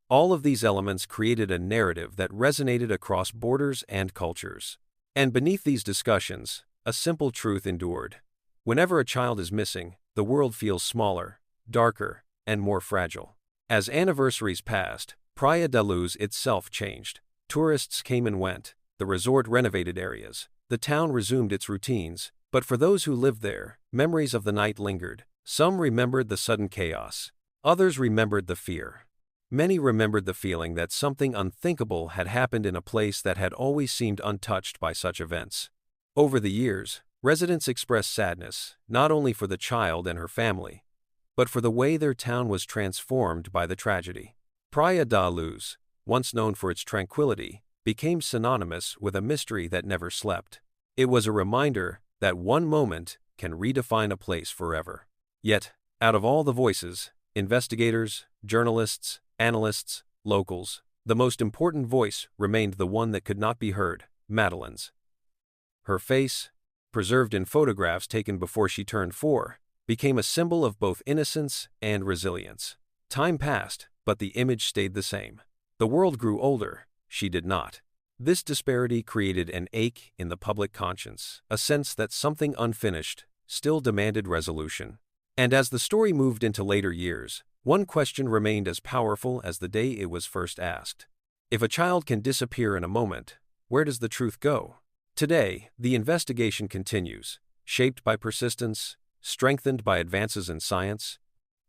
All of these elements created a narrative that resonated across borders and cultures. And beneath these discussions, a simple truth endured. Whenever a child is missing, the world feels smaller, darker, and more fragile. As anniversaries passed, Praia da Luz itself changed. Tourists came and went. The resort renovated areas. The town resumed its routines. But for those who lived there, memories of the night lingered. Some remembered the sudden chaos. Others remembered the fear. Many remembered the feeling that something unthinkable had happened in a place that had always seemed untouched by such events. Over the years, residents expressed sadness, not only for the child and her family, but for the way their town was transformed by the tragedy. Praia da Luz, once known for its tranquility, became synonymous with a mystery that never slept. It was a reminder that one moment can redefine a place forever. Yet, Out of all the voices, investigators, journalists, analysts, locals, the most important voice remained the one that could not be heard, Madeleine's. Her face, preserved in photographs taken before she turned 4, became a symbol of both innocence and resilience. Time passed, but the image stayed the same. The world grew older, she did not. This disparity created an ache in the public conscience, a sense that something unfinished still demanded resolution. And as the story moved into later years, one question remained as powerful as the day it was first asked. If a child can disappear in a moment, where does the truth go? Today, the investigation continues, shaped by persistence, strengthened by advances in science,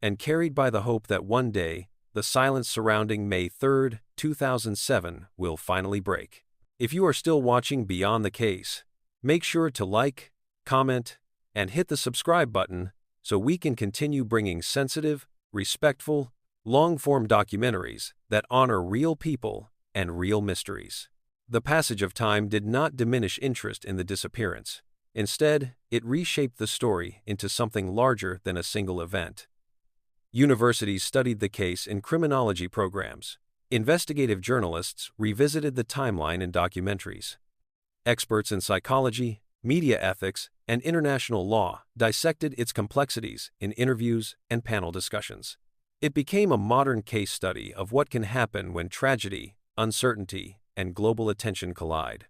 and carried by the hope that one day, the silence surrounding May 3, 2007 will finally break. If you are still watching Beyond the Case, make sure to like, comment, and hit the subscribe button so we can continue bringing sensitive, respectful, long-form documentaries that honor real people and real mysteries. The passage of time did not diminish interest in the disappearance. Instead, it reshaped the story into something larger than a single event. Universities studied the case in criminology programs. Investigative journalists revisited the timeline in documentaries. Experts in psychology, media ethics, and international law dissected its complexities in interviews and panel discussions. It became a modern case study of what can happen when tragedy, uncertainty, and global attention collide.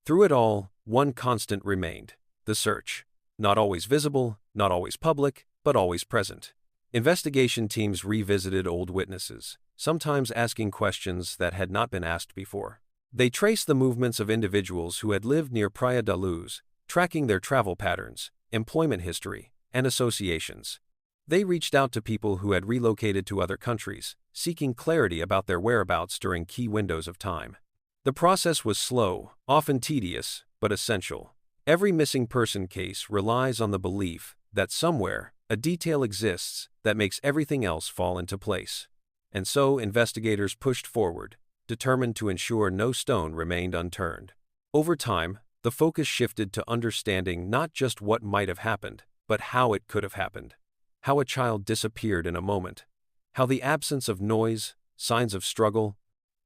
Through it all, one constant remained: the search. Not always visible, not always public, but always present. Investigation teams revisited old witnesses, sometimes asking questions that had not been asked before. They traced the movements of individuals who had lived near Praia da Luz, tracking their travel patterns, employment history, and associations. They reached out to people who had relocated to other countries, seeking clarity about their whereabouts during key windows of time. The process was slow, often tedious, but essential. Every missing person case relies on the belief that somewhere, a detail exists that makes everything else fall into place. And so investigators pushed forward, determined to ensure no stone remained unturned. Over time, the focus shifted to understanding not just what might have happened, but how it could have happened. How a child disappeared in a moment. How the absence of noise, signs of struggle,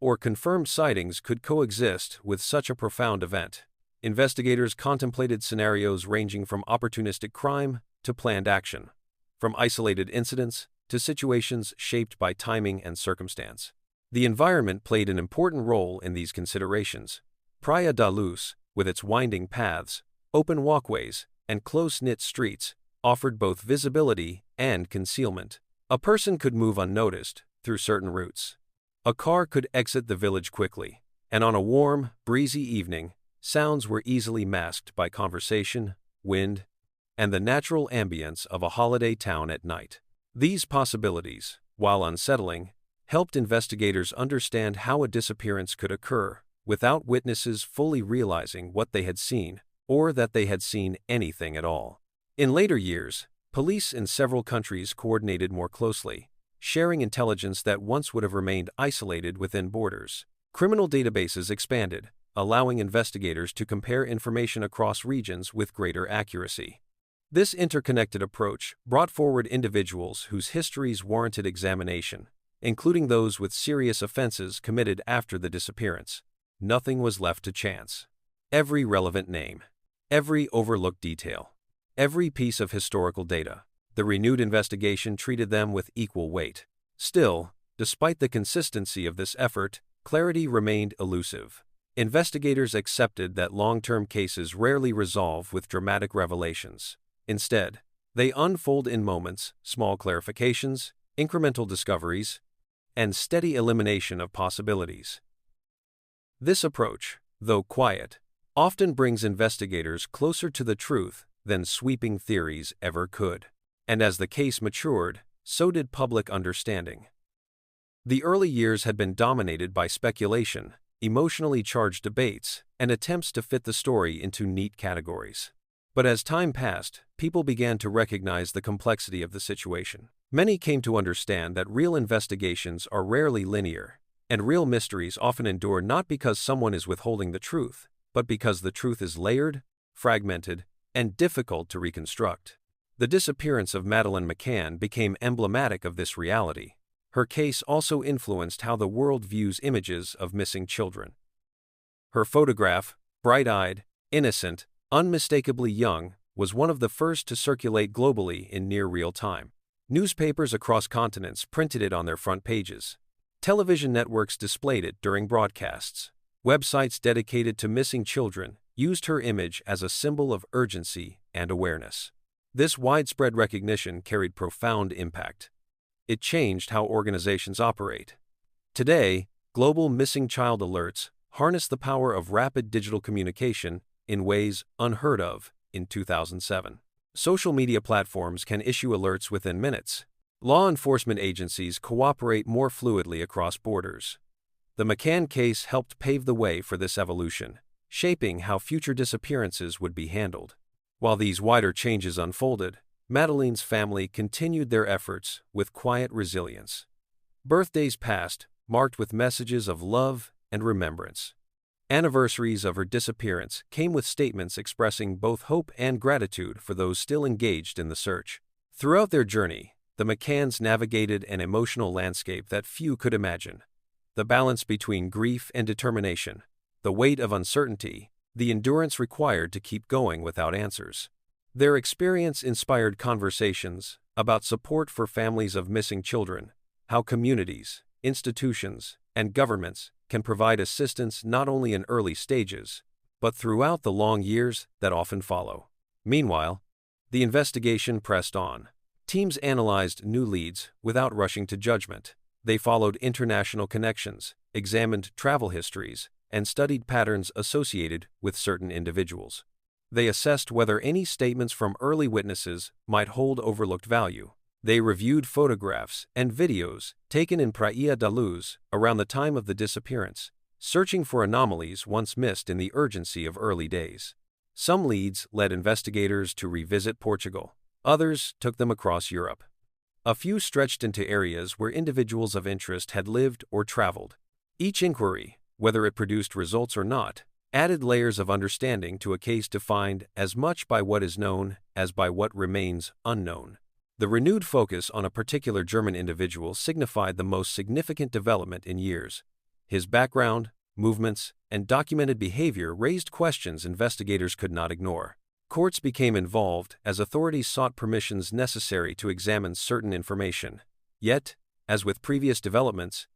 or confirmed sightings could coexist with such a profound event. Investigators contemplated scenarios ranging from opportunistic crime to planned action, from isolated incidents to situations shaped by timing and circumstance. The environment played an important role in these considerations. Praia da Luz, with its winding paths, open walkways, and close-knit streets, offered both visibility and concealment. A person could move unnoticed through certain routes. A car could exit the village quickly, and on a warm, breezy evening, sounds were easily masked by conversation, wind, and the natural ambience of a holiday town at night. These possibilities, while unsettling, helped investigators understand how a disappearance could occur without witnesses fully realizing what they had seen or that they had seen anything at all. In later years, police in several countries coordinated more closely, sharing intelligence that once would have remained isolated within borders. Criminal databases expanded, allowing investigators to compare information across regions with greater accuracy. This interconnected approach brought forward individuals whose histories warranted examination, including those with serious offenses committed after the disappearance. Nothing was left to chance. Every relevant name, every overlooked detail, every piece of historical data, the renewed investigation treated them with equal weight. Still, despite the consistency of this effort, clarity remained elusive. Investigators accepted that long-term cases rarely resolve with dramatic revelations. Instead, they unfold in moments, small clarifications, incremental discoveries, and steady elimination of possibilities. This approach, though quiet, often brings investigators closer to the truth than sweeping theories ever could. And as the case matured, so did public understanding. The early years had been dominated by speculation, emotionally charged debates, and attempts to fit the story into neat categories. But as time passed, people began to recognize the complexity of the situation. Many came to understand that real investigations are rarely linear, and real mysteries often endure not because someone is withholding the truth, but because the truth is layered, fragmented, and difficult to reconstruct. The disappearance of Madeleine McCann became emblematic of this reality. Her case also influenced how the world views images of missing children. Her photograph, bright-eyed, innocent, unmistakably young, was one of the first to circulate globally in near real time. Newspapers across continents printed it on their front pages. Television networks displayed it during broadcasts. Websites dedicated to missing children used her image as a symbol of urgency and awareness. This widespread recognition carried profound impact. It changed how organizations operate. Today, global missing child alerts harness the power of rapid digital communication in ways unheard of in 2007. Social media platforms can issue alerts within minutes. Law enforcement agencies cooperate more fluidly across borders. The McCann case helped pave the way for this evolution, shaping how future disappearances would be handled. While these wider changes unfolded, Madeleine's family continued their efforts with quiet resilience. Birthdays passed, marked with messages of love and remembrance. Anniversaries of her disappearance came with statements expressing both hope and gratitude for those still engaged in the search. Throughout their journey, the McCanns navigated an emotional landscape that few could imagine. The balance between grief and determination, the weight of uncertainty, the endurance required to keep going without answers. Their experience inspired conversations about support for families of missing children, how communities, institutions, and governments can provide assistance not only in early stages, but throughout the long years that often follow. Meanwhile, the investigation pressed on. Teams analyzed new leads without rushing to judgment. They followed international connections, examined travel histories, and studied patterns associated with certain individuals. They assessed whether any statements from early witnesses might hold overlooked value. They reviewed photographs and videos taken in Praia da Luz around the time of the disappearance, searching for anomalies once missed in the urgency of early days. Some leads led investigators to revisit Portugal. Others took them across Europe. A few stretched into areas where individuals of interest had lived or traveled. Each inquiry, whether it produced results or not, added layers of understanding to a case defined as much by what is known as by what remains unknown. The renewed focus on a particular German individual signified the most significant development in years. His background, movements, and documented behavior raised questions investigators could not ignore. Courts became involved as authorities sought permissions necessary to examine certain information. Yet, as with previous developments,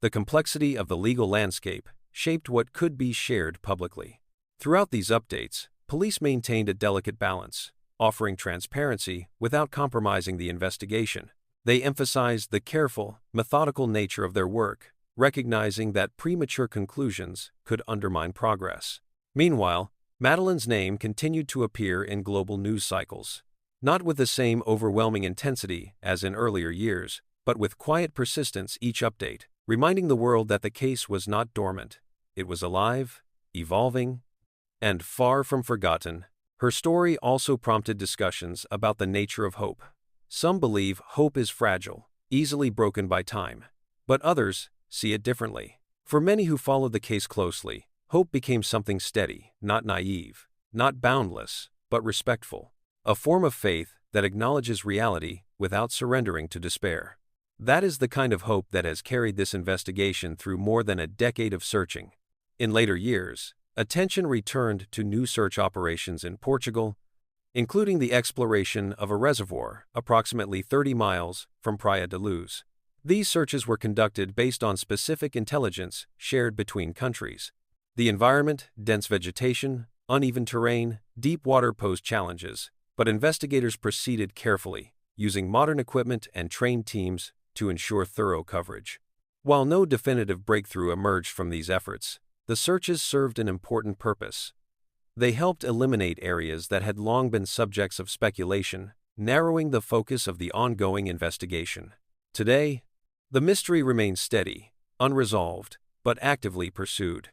the complexity of the legal landscape shaped what could be shared publicly. Throughout these updates, police maintained a delicate balance, offering transparency without compromising the investigation. They emphasized the careful, methodical nature of their work, recognizing that premature conclusions could undermine progress. Meanwhile, Madeleine's name continued to appear in global news cycles, not with the same overwhelming intensity as in earlier years, but with quiet persistence each update, reminding the world that the case was not dormant. It was alive, evolving, and far from forgotten. Her story also prompted discussions about the nature of hope. Some believe hope is fragile, easily broken by time, but others see it differently. For many who followed the case closely, hope became something steady, not naive, not boundless, but respectful. A form of faith that acknowledges reality without surrendering to despair. That is the kind of hope that has carried this investigation through more than a decade of searching. In later years, attention returned to new search operations in Portugal, including the exploration of a reservoir approximately 30 miles from Praia da Luz. These searches were conducted based on specific intelligence shared between countries. The environment, dense vegetation, uneven terrain, deep water posed challenges, but investigators proceeded carefully, using modern equipment and trained teams to ensure thorough coverage. While no definitive breakthrough emerged from these efforts, the searches served an important purpose. They helped eliminate areas that had long been subjects of speculation, narrowing the focus of the ongoing investigation. Today, the mystery remains steady, unresolved, but actively pursued.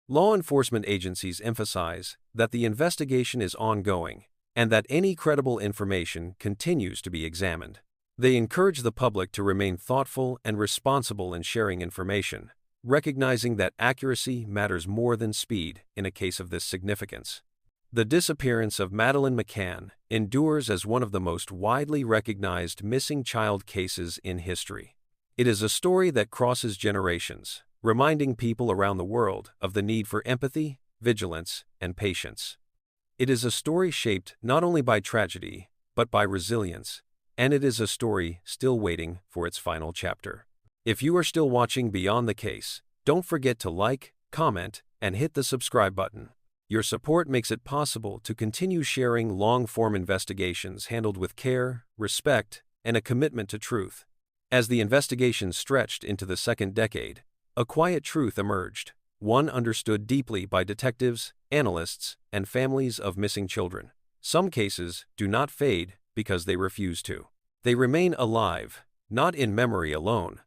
Law enforcement agencies emphasize that the investigation is ongoing and that any credible information continues to be examined. They encourage the public to remain thoughtful and responsible in sharing information, recognizing that accuracy matters more than speed in a case of this significance. The disappearance of Madeleine McCann endures as one of the most widely recognized missing child cases in history. It is a story that crosses generations, reminding people around the world of the need for empathy, vigilance, and patience. It is a story shaped not only by tragedy, but by resilience, and it is a story still waiting for its final chapter. If you are still watching Beyond the Case, don't forget to like, comment, and hit the subscribe button. Your support makes it possible to continue sharing long-form investigations handled with care, respect, and a commitment to truth. As the investigation stretched into the second decade, a quiet truth emerged, one understood deeply by detectives, analysts, and families of missing children. Some cases do not fade because they refuse to. They remain alive, not in memory alone,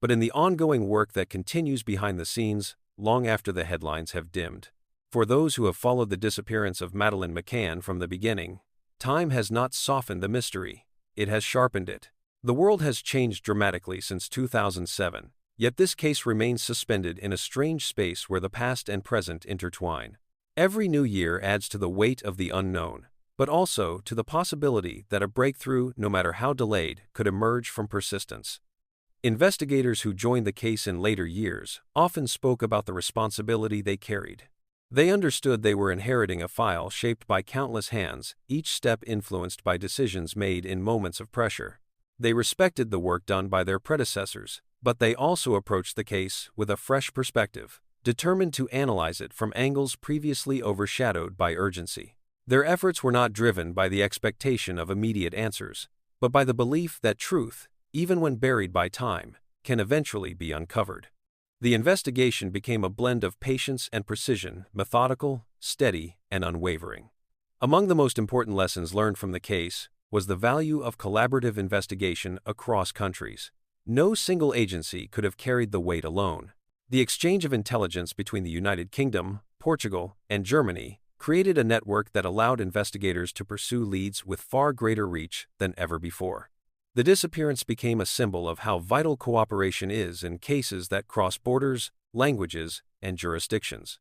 but in the ongoing work that continues behind the scenes long after the headlines have dimmed. For those who have followed the disappearance of Madeleine McCann from the beginning, time has not softened the mystery, it has sharpened it. The world has changed dramatically since 2007, yet this case remains suspended in a strange space where the past and present intertwine. Every new year adds to the weight of the unknown, but also to the possibility that a breakthrough, no matter how delayed, could emerge from persistence. Investigators who joined the case in later years often spoke about the responsibility they carried. They understood they were inheriting a file shaped by countless hands, each step influenced by decisions made in moments of pressure. They respected the work done by their predecessors, but they also approached the case with a fresh perspective, determined to analyze it from angles previously overshadowed by urgency. Their efforts were not driven by the expectation of immediate answers, but by the belief that truth, even when buried by time, can eventually be uncovered. The investigation became a blend of patience and precision, methodical, steady, and unwavering. Among the most important lessons learned from the case was the value of collaborative investigation across countries. No single agency could have carried the weight alone. The exchange of intelligence between the United Kingdom, Portugal, and Germany created a network that allowed investigators to pursue leads with far greater reach than ever before. The disappearance became a symbol of how vital cooperation is in cases that cross borders, languages, and jurisdictions.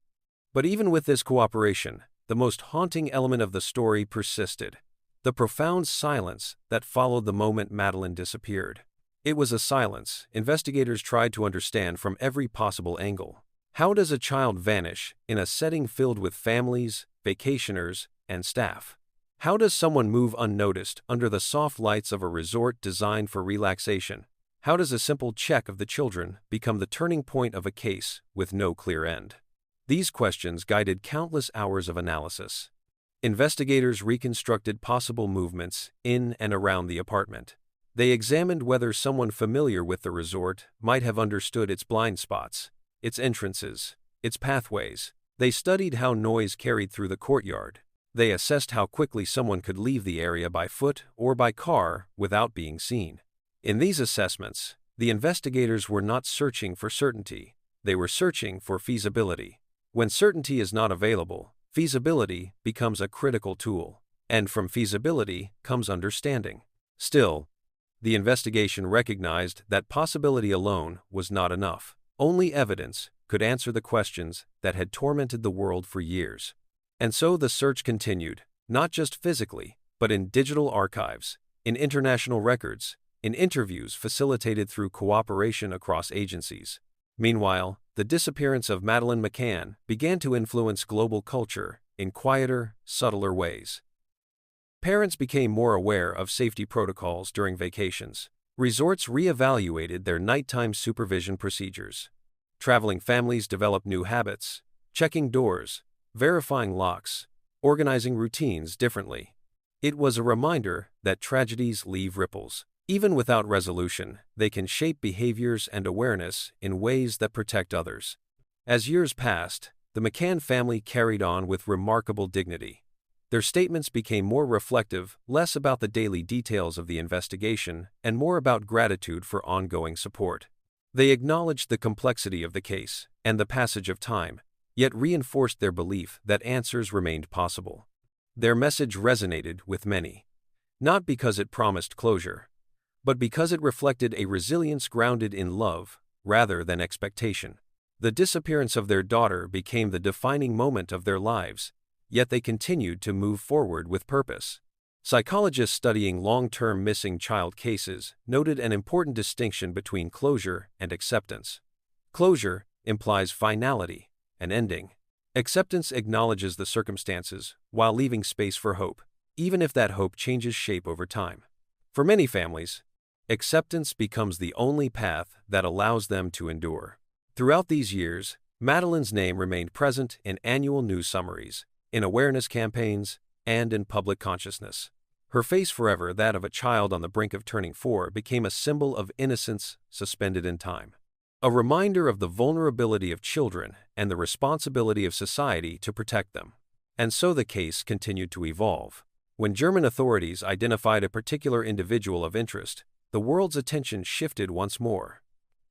But even with this cooperation, the most haunting element of the story persisted: the profound silence that followed the moment Madeleine disappeared. It was a silence investigators tried to understand from every possible angle. How does a child vanish in a setting filled with families, vacationers, and staff? How does someone move unnoticed under the soft lights of a resort designed for relaxation? How does a simple check of the children become the turning point of a case with no clear end? These questions guided countless hours of analysis. Investigators reconstructed possible movements in and around the apartment. They examined whether someone familiar with the resort might have understood its blind spots, its entrances, its pathways. They studied how noise carried through the courtyard. They assessed how quickly someone could leave the area by foot or by car without being seen. In these assessments, the investigators were not searching for certainty, they were searching for feasibility. When certainty is not available, feasibility becomes a critical tool, and from feasibility comes understanding. Still, the investigation recognized that possibility alone was not enough. Only evidence could answer the questions that had tormented the world for years. And so the search continued, not just physically, but in digital archives, in international records, in interviews facilitated through cooperation across agencies. Meanwhile, the disappearance of Madeleine McCann began to influence global culture in quieter, subtler ways. Parents became more aware of safety protocols during vacations. Resorts reevaluated their nighttime supervision procedures. Traveling families developed new habits, checking doors, verifying locks, organizing routines differently. It was a reminder that tragedies leave ripples. Even without resolution, they can shape behaviors and awareness in ways that protect others. As years passed, the McCann family carried on with remarkable dignity. Their statements became more reflective, less about the daily details of the investigation, and more about gratitude for ongoing support. They acknowledged the complexity of the case and the passage of time, yet reinforced their belief that answers remained possible. Their message resonated with many, not because it promised closure, but because it reflected a resilience grounded in love rather than expectation. The disappearance of their daughter became the defining moment of their lives, yet they continued to move forward with purpose. Psychologists studying long-term missing child cases noted an important distinction between closure and acceptance. Closure implies finality, an ending. Acceptance acknowledges the circumstances while leaving space for hope, even if that hope changes shape over time. For many families, acceptance becomes the only path that allows them to endure. Throughout these years, Madeleine's name remained present in annual news summaries, in awareness campaigns, and in public consciousness. Her face, forever that of a child on the brink of turning 4, became a symbol of innocence suspended in time. A reminder of the vulnerability of children and the responsibility of society to protect them. And so the case continued to evolve. When German authorities identified a particular individual of interest, the world's attention shifted once more.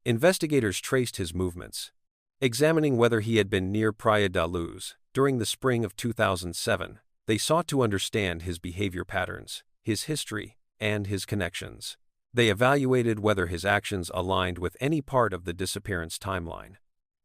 Investigators traced his movements, examining whether he had been near Praia da Luz during the spring of 2007. They sought to understand his behavior patterns, his history, and his connections. They evaluated whether his actions aligned with any part of the disappearance timeline.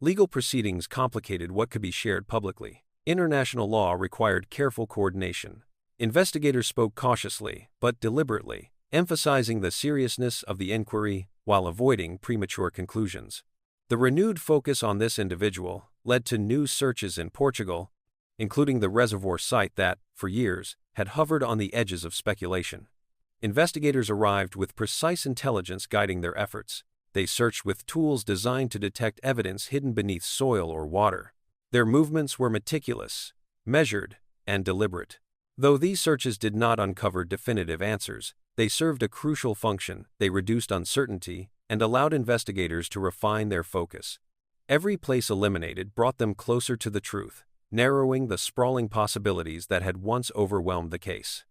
Legal proceedings complicated what could be shared publicly. International law required careful coordination. Investigators spoke cautiously, but deliberately, emphasizing the seriousness of the inquiry while avoiding premature conclusions. The renewed focus on this individual led to new searches in Portugal, including the reservoir site that, for years, had hovered on the edges of speculation. Investigators arrived with precise intelligence guiding their efforts. They searched with tools designed to detect evidence hidden beneath soil or water. Their movements were meticulous, measured, and deliberate. Though these searches did not uncover definitive answers, they served a crucial function. They reduced uncertainty and allowed investigators to refine their focus. Every place eliminated brought them closer to the truth, narrowing the sprawling possibilities that had once overwhelmed the case.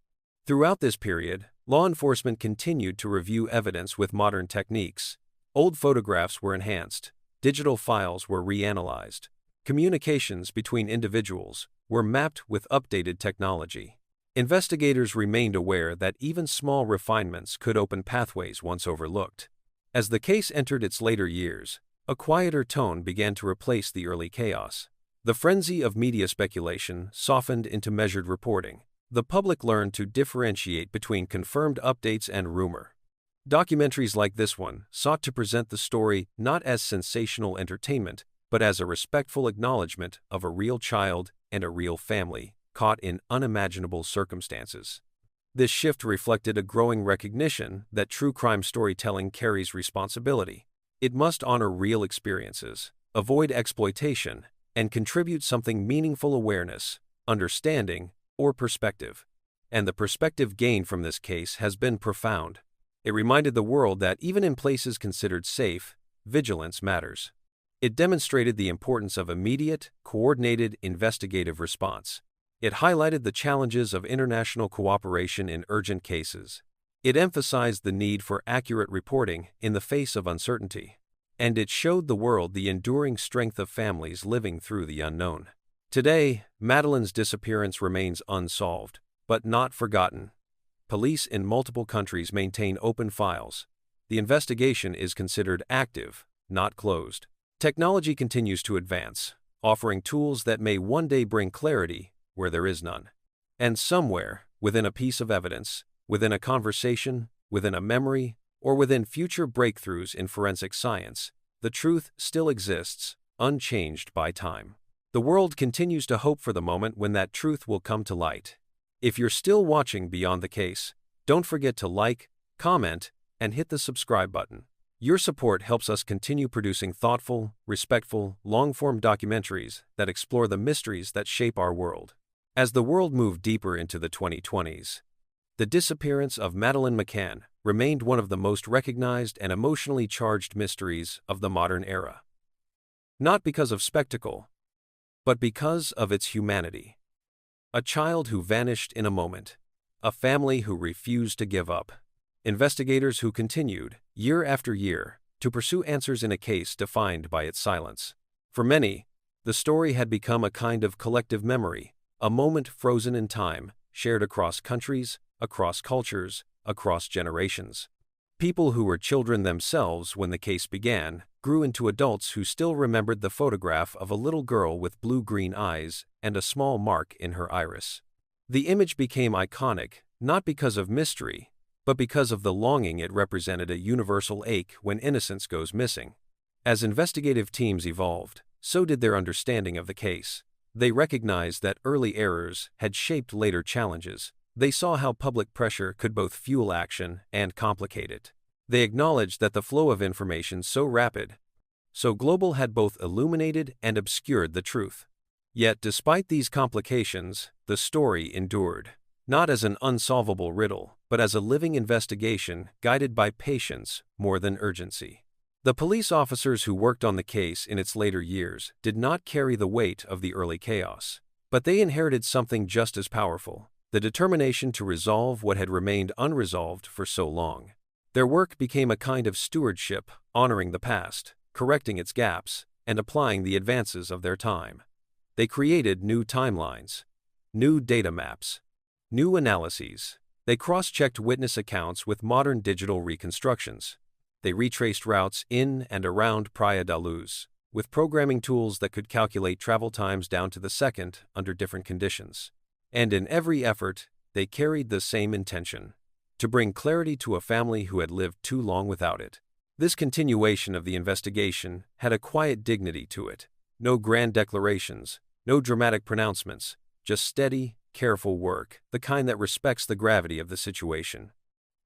Throughout this period, law enforcement continued to review evidence with modern techniques. Old photographs were enhanced, digital files were reanalyzed, communications between individuals were mapped with updated technology. Investigators remained aware that even small refinements could open pathways once overlooked. As the case entered its later years, a quieter tone began to replace the early chaos. The frenzy of media speculation softened into measured reporting. The public learned to differentiate between confirmed updates and rumor. Documentaries like this one sought to present the story not as sensational entertainment, but as a respectful acknowledgement of a real child and a real family caught in unimaginable circumstances. This shift reflected a growing recognition that true crime storytelling carries responsibility. It must honor real experiences, avoid exploitation, and contribute something meaningful: awareness, understanding, or perspective. And the perspective gained from this case has been profound. It reminded the world that even in places considered safe, vigilance matters. It demonstrated the importance of immediate, coordinated investigative response. It highlighted the challenges of international cooperation in urgent cases. It emphasized the need for accurate reporting in the face of uncertainty. And it showed the world the enduring strength of families living through the unknown. Today, Madeleine's disappearance remains unsolved, but not forgotten. Police in multiple countries maintain open files. The investigation is considered active, not closed. Technology continues to advance, offering tools that may one day bring clarity where there is none. And somewhere, within a piece of evidence, within a conversation, within a memory, or within future breakthroughs in forensic science, the truth still exists, unchanged by time. The world continues to hope for the moment when that truth will come to light. If you're still watching Beyond the Case, don't forget to like, comment, and hit the subscribe button. Your support helps us continue producing thoughtful, respectful, long-form documentaries that explore the mysteries that shape our world. As the world moved deeper into the 2020s, the disappearance of Madeleine McCann remained one of the most recognized and emotionally charged mysteries of the modern era. Not because of spectacle, but because of its humanity. A child who vanished in a moment. A family who refused to give up. Investigators who continued, year after year, to pursue answers in a case defined by its silence. For many, the story had become a kind of collective memory, a moment frozen in time, shared across countries, across cultures, across generations. People who were children themselves when the case began grew into adults who still remembered the photograph of a little girl with blue-green eyes and a small mark in her iris. The image became iconic, not because of mystery, but because of the longing it represented, a universal ache when innocence goes missing. As investigative teams evolved, so did their understanding of the case. They recognized that early errors had shaped later challenges. They saw how public pressure could both fuel action and complicate it. They acknowledged that the flow of information so rapid, so global had both illuminated and obscured the truth. Yet despite these complications, the story endured, not as an unsolvable riddle, but as a living investigation guided by patience more than urgency. The police officers who worked on the case in its later years did not carry the weight of the early chaos, but they inherited something just as powerful: the determination to resolve what had remained unresolved for so long. Their work became a kind of stewardship, honoring the past, correcting its gaps, and applying the advances of their time. They created new timelines, new data maps, new analyses. They cross-checked witness accounts with modern digital reconstructions. They retraced routes in and around Praia da Luz, with programming tools that could calculate travel times down to the second under different conditions. And in every effort, they carried the same intention: to bring clarity to a family who had lived too long without it. This continuation of the investigation had a quiet dignity to it. No grand declarations, no dramatic pronouncements, just steady, careful work, the kind that respects the gravity of the situation.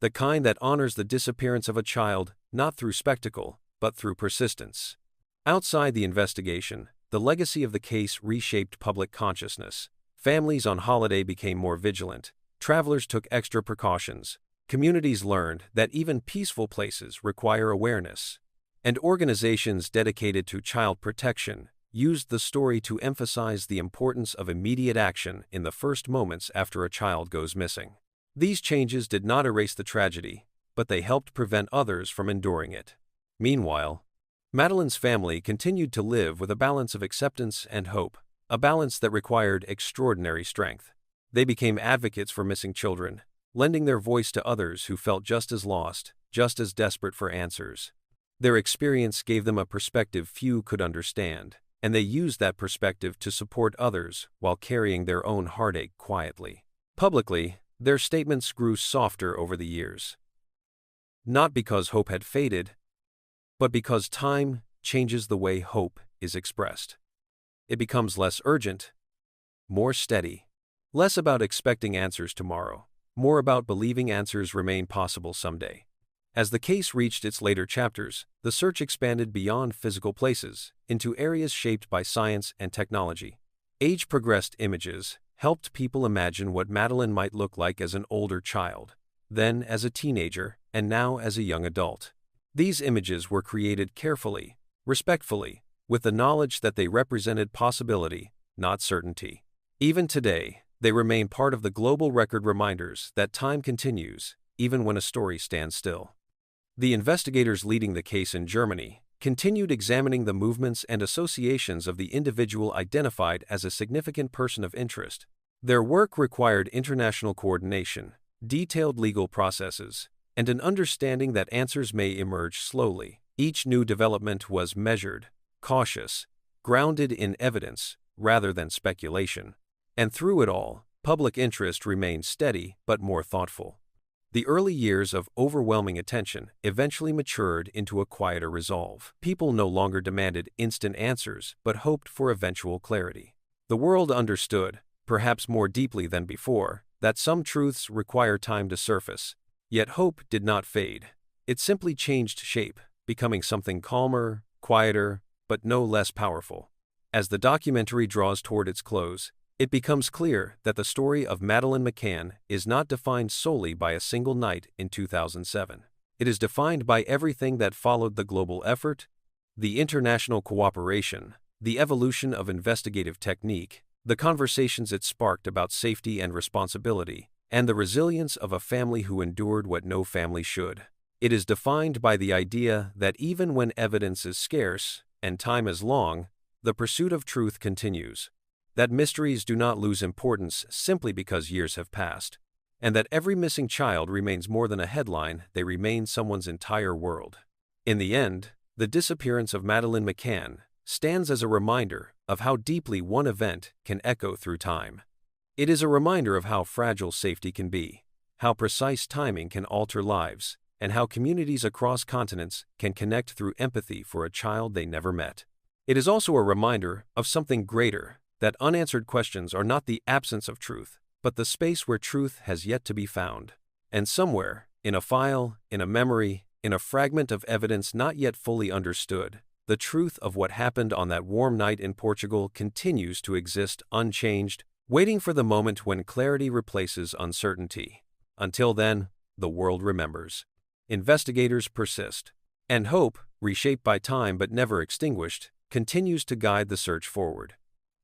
The kind that honors the disappearance of a child, not through spectacle, but through persistence. Outside the investigation, the legacy of the case reshaped public consciousness. Families on holiday became more vigilant. Travelers took extra precautions. Communities learned that even peaceful places require awareness. And organizations dedicated to child protection used the story to emphasize the importance of immediate action in the first moments after a child goes missing. These changes did not erase the tragedy, but they helped prevent others from enduring it. Meanwhile, Madeleine's family continued to live with a balance of acceptance and hope, a balance that required extraordinary strength. They became advocates for missing children, lending their voice to others who felt just as lost, just as desperate for answers. Their experience gave them a perspective few could understand, and they used that perspective to support others while carrying their own heartache quietly. Publicly, their statements grew softer over the years. Not because hope had faded, but because time changes the way hope is expressed. It becomes less urgent, more steady, less about expecting answers tomorrow, more about believing answers remain possible someday. As the case reached its later chapters, the search expanded beyond physical places into areas shaped by science and technology. Age-progressed images helped people imagine what Madeleine might look like as an older child, then as a teenager, and now as a young adult. These images were created carefully, respectfully, with the knowledge that they represented possibility, not certainty. Even today, they remain part of the global record, reminders that time continues, even when a story stands still. The investigators leading the case in Germany continued examining the movements and associations of the individual identified as a significant person of interest. Their work required international coordination, detailed legal processes, and an understanding that answers may emerge slowly. Each new development was measured, cautious, grounded in evidence rather than speculation. And through it all, public interest remained steady but more thoughtful. The early years of overwhelming attention eventually matured into a quieter resolve. People no longer demanded instant answers but hoped for eventual clarity. The world understood, perhaps more deeply than before, that some truths require time to surface. Yet hope did not fade. It simply changed shape, becoming something calmer, quieter, but no less powerful. As the documentary draws toward its close, it becomes clear that the story of Madeleine McCann is not defined solely by a single night in 2007. It is defined by everything that followed: the global effort, the international cooperation, the evolution of investigative technique, the conversations it sparked about safety and responsibility, and the resilience of a family who endured what no family should. It is defined by the idea that even when evidence is scarce and time is long, the pursuit of truth continues. That mysteries do not lose importance simply because years have passed. and that every missing child remains more than a headline, they remain someone's entire world. In the end, the disappearance of Madeleine McCann stands as a reminder of how deeply one event can echo through time. It is a reminder of how fragile safety can be, how precise timing can alter lives, and how communities across continents can connect through empathy for a child they never met. It is also a reminder of something greater, that unanswered questions are not the absence of truth, but the space where truth has yet to be found. And somewhere, in a file, in a memory, in a fragment of evidence not yet fully understood, the truth of what happened on that warm night in Portugal continues to exist unchanged, waiting for the moment when clarity replaces uncertainty. Until then, the world remembers. Investigators persist. And hope, reshaped by time but never extinguished, continues to guide the search forward.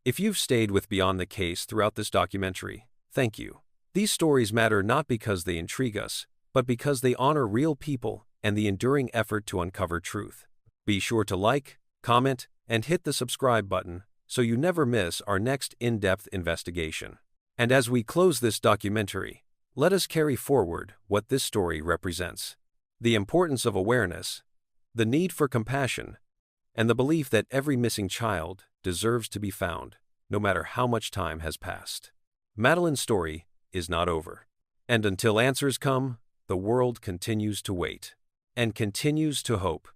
If you've stayed with Beyond the Case throughout this documentary, thank you. These stories matter not because they intrigue us, but because they honor real people and the enduring effort to uncover truth. Be sure to like, comment, and hit the subscribe button so you never miss our next in-depth investigation. And as we close this documentary, let us carry forward what this story represents: the importance of awareness, the need for compassion, and the belief that every missing child deserves to be found, no matter how much time has passed. Madeleine's story is not over. And until answers come, the world continues to wait and continues to hope.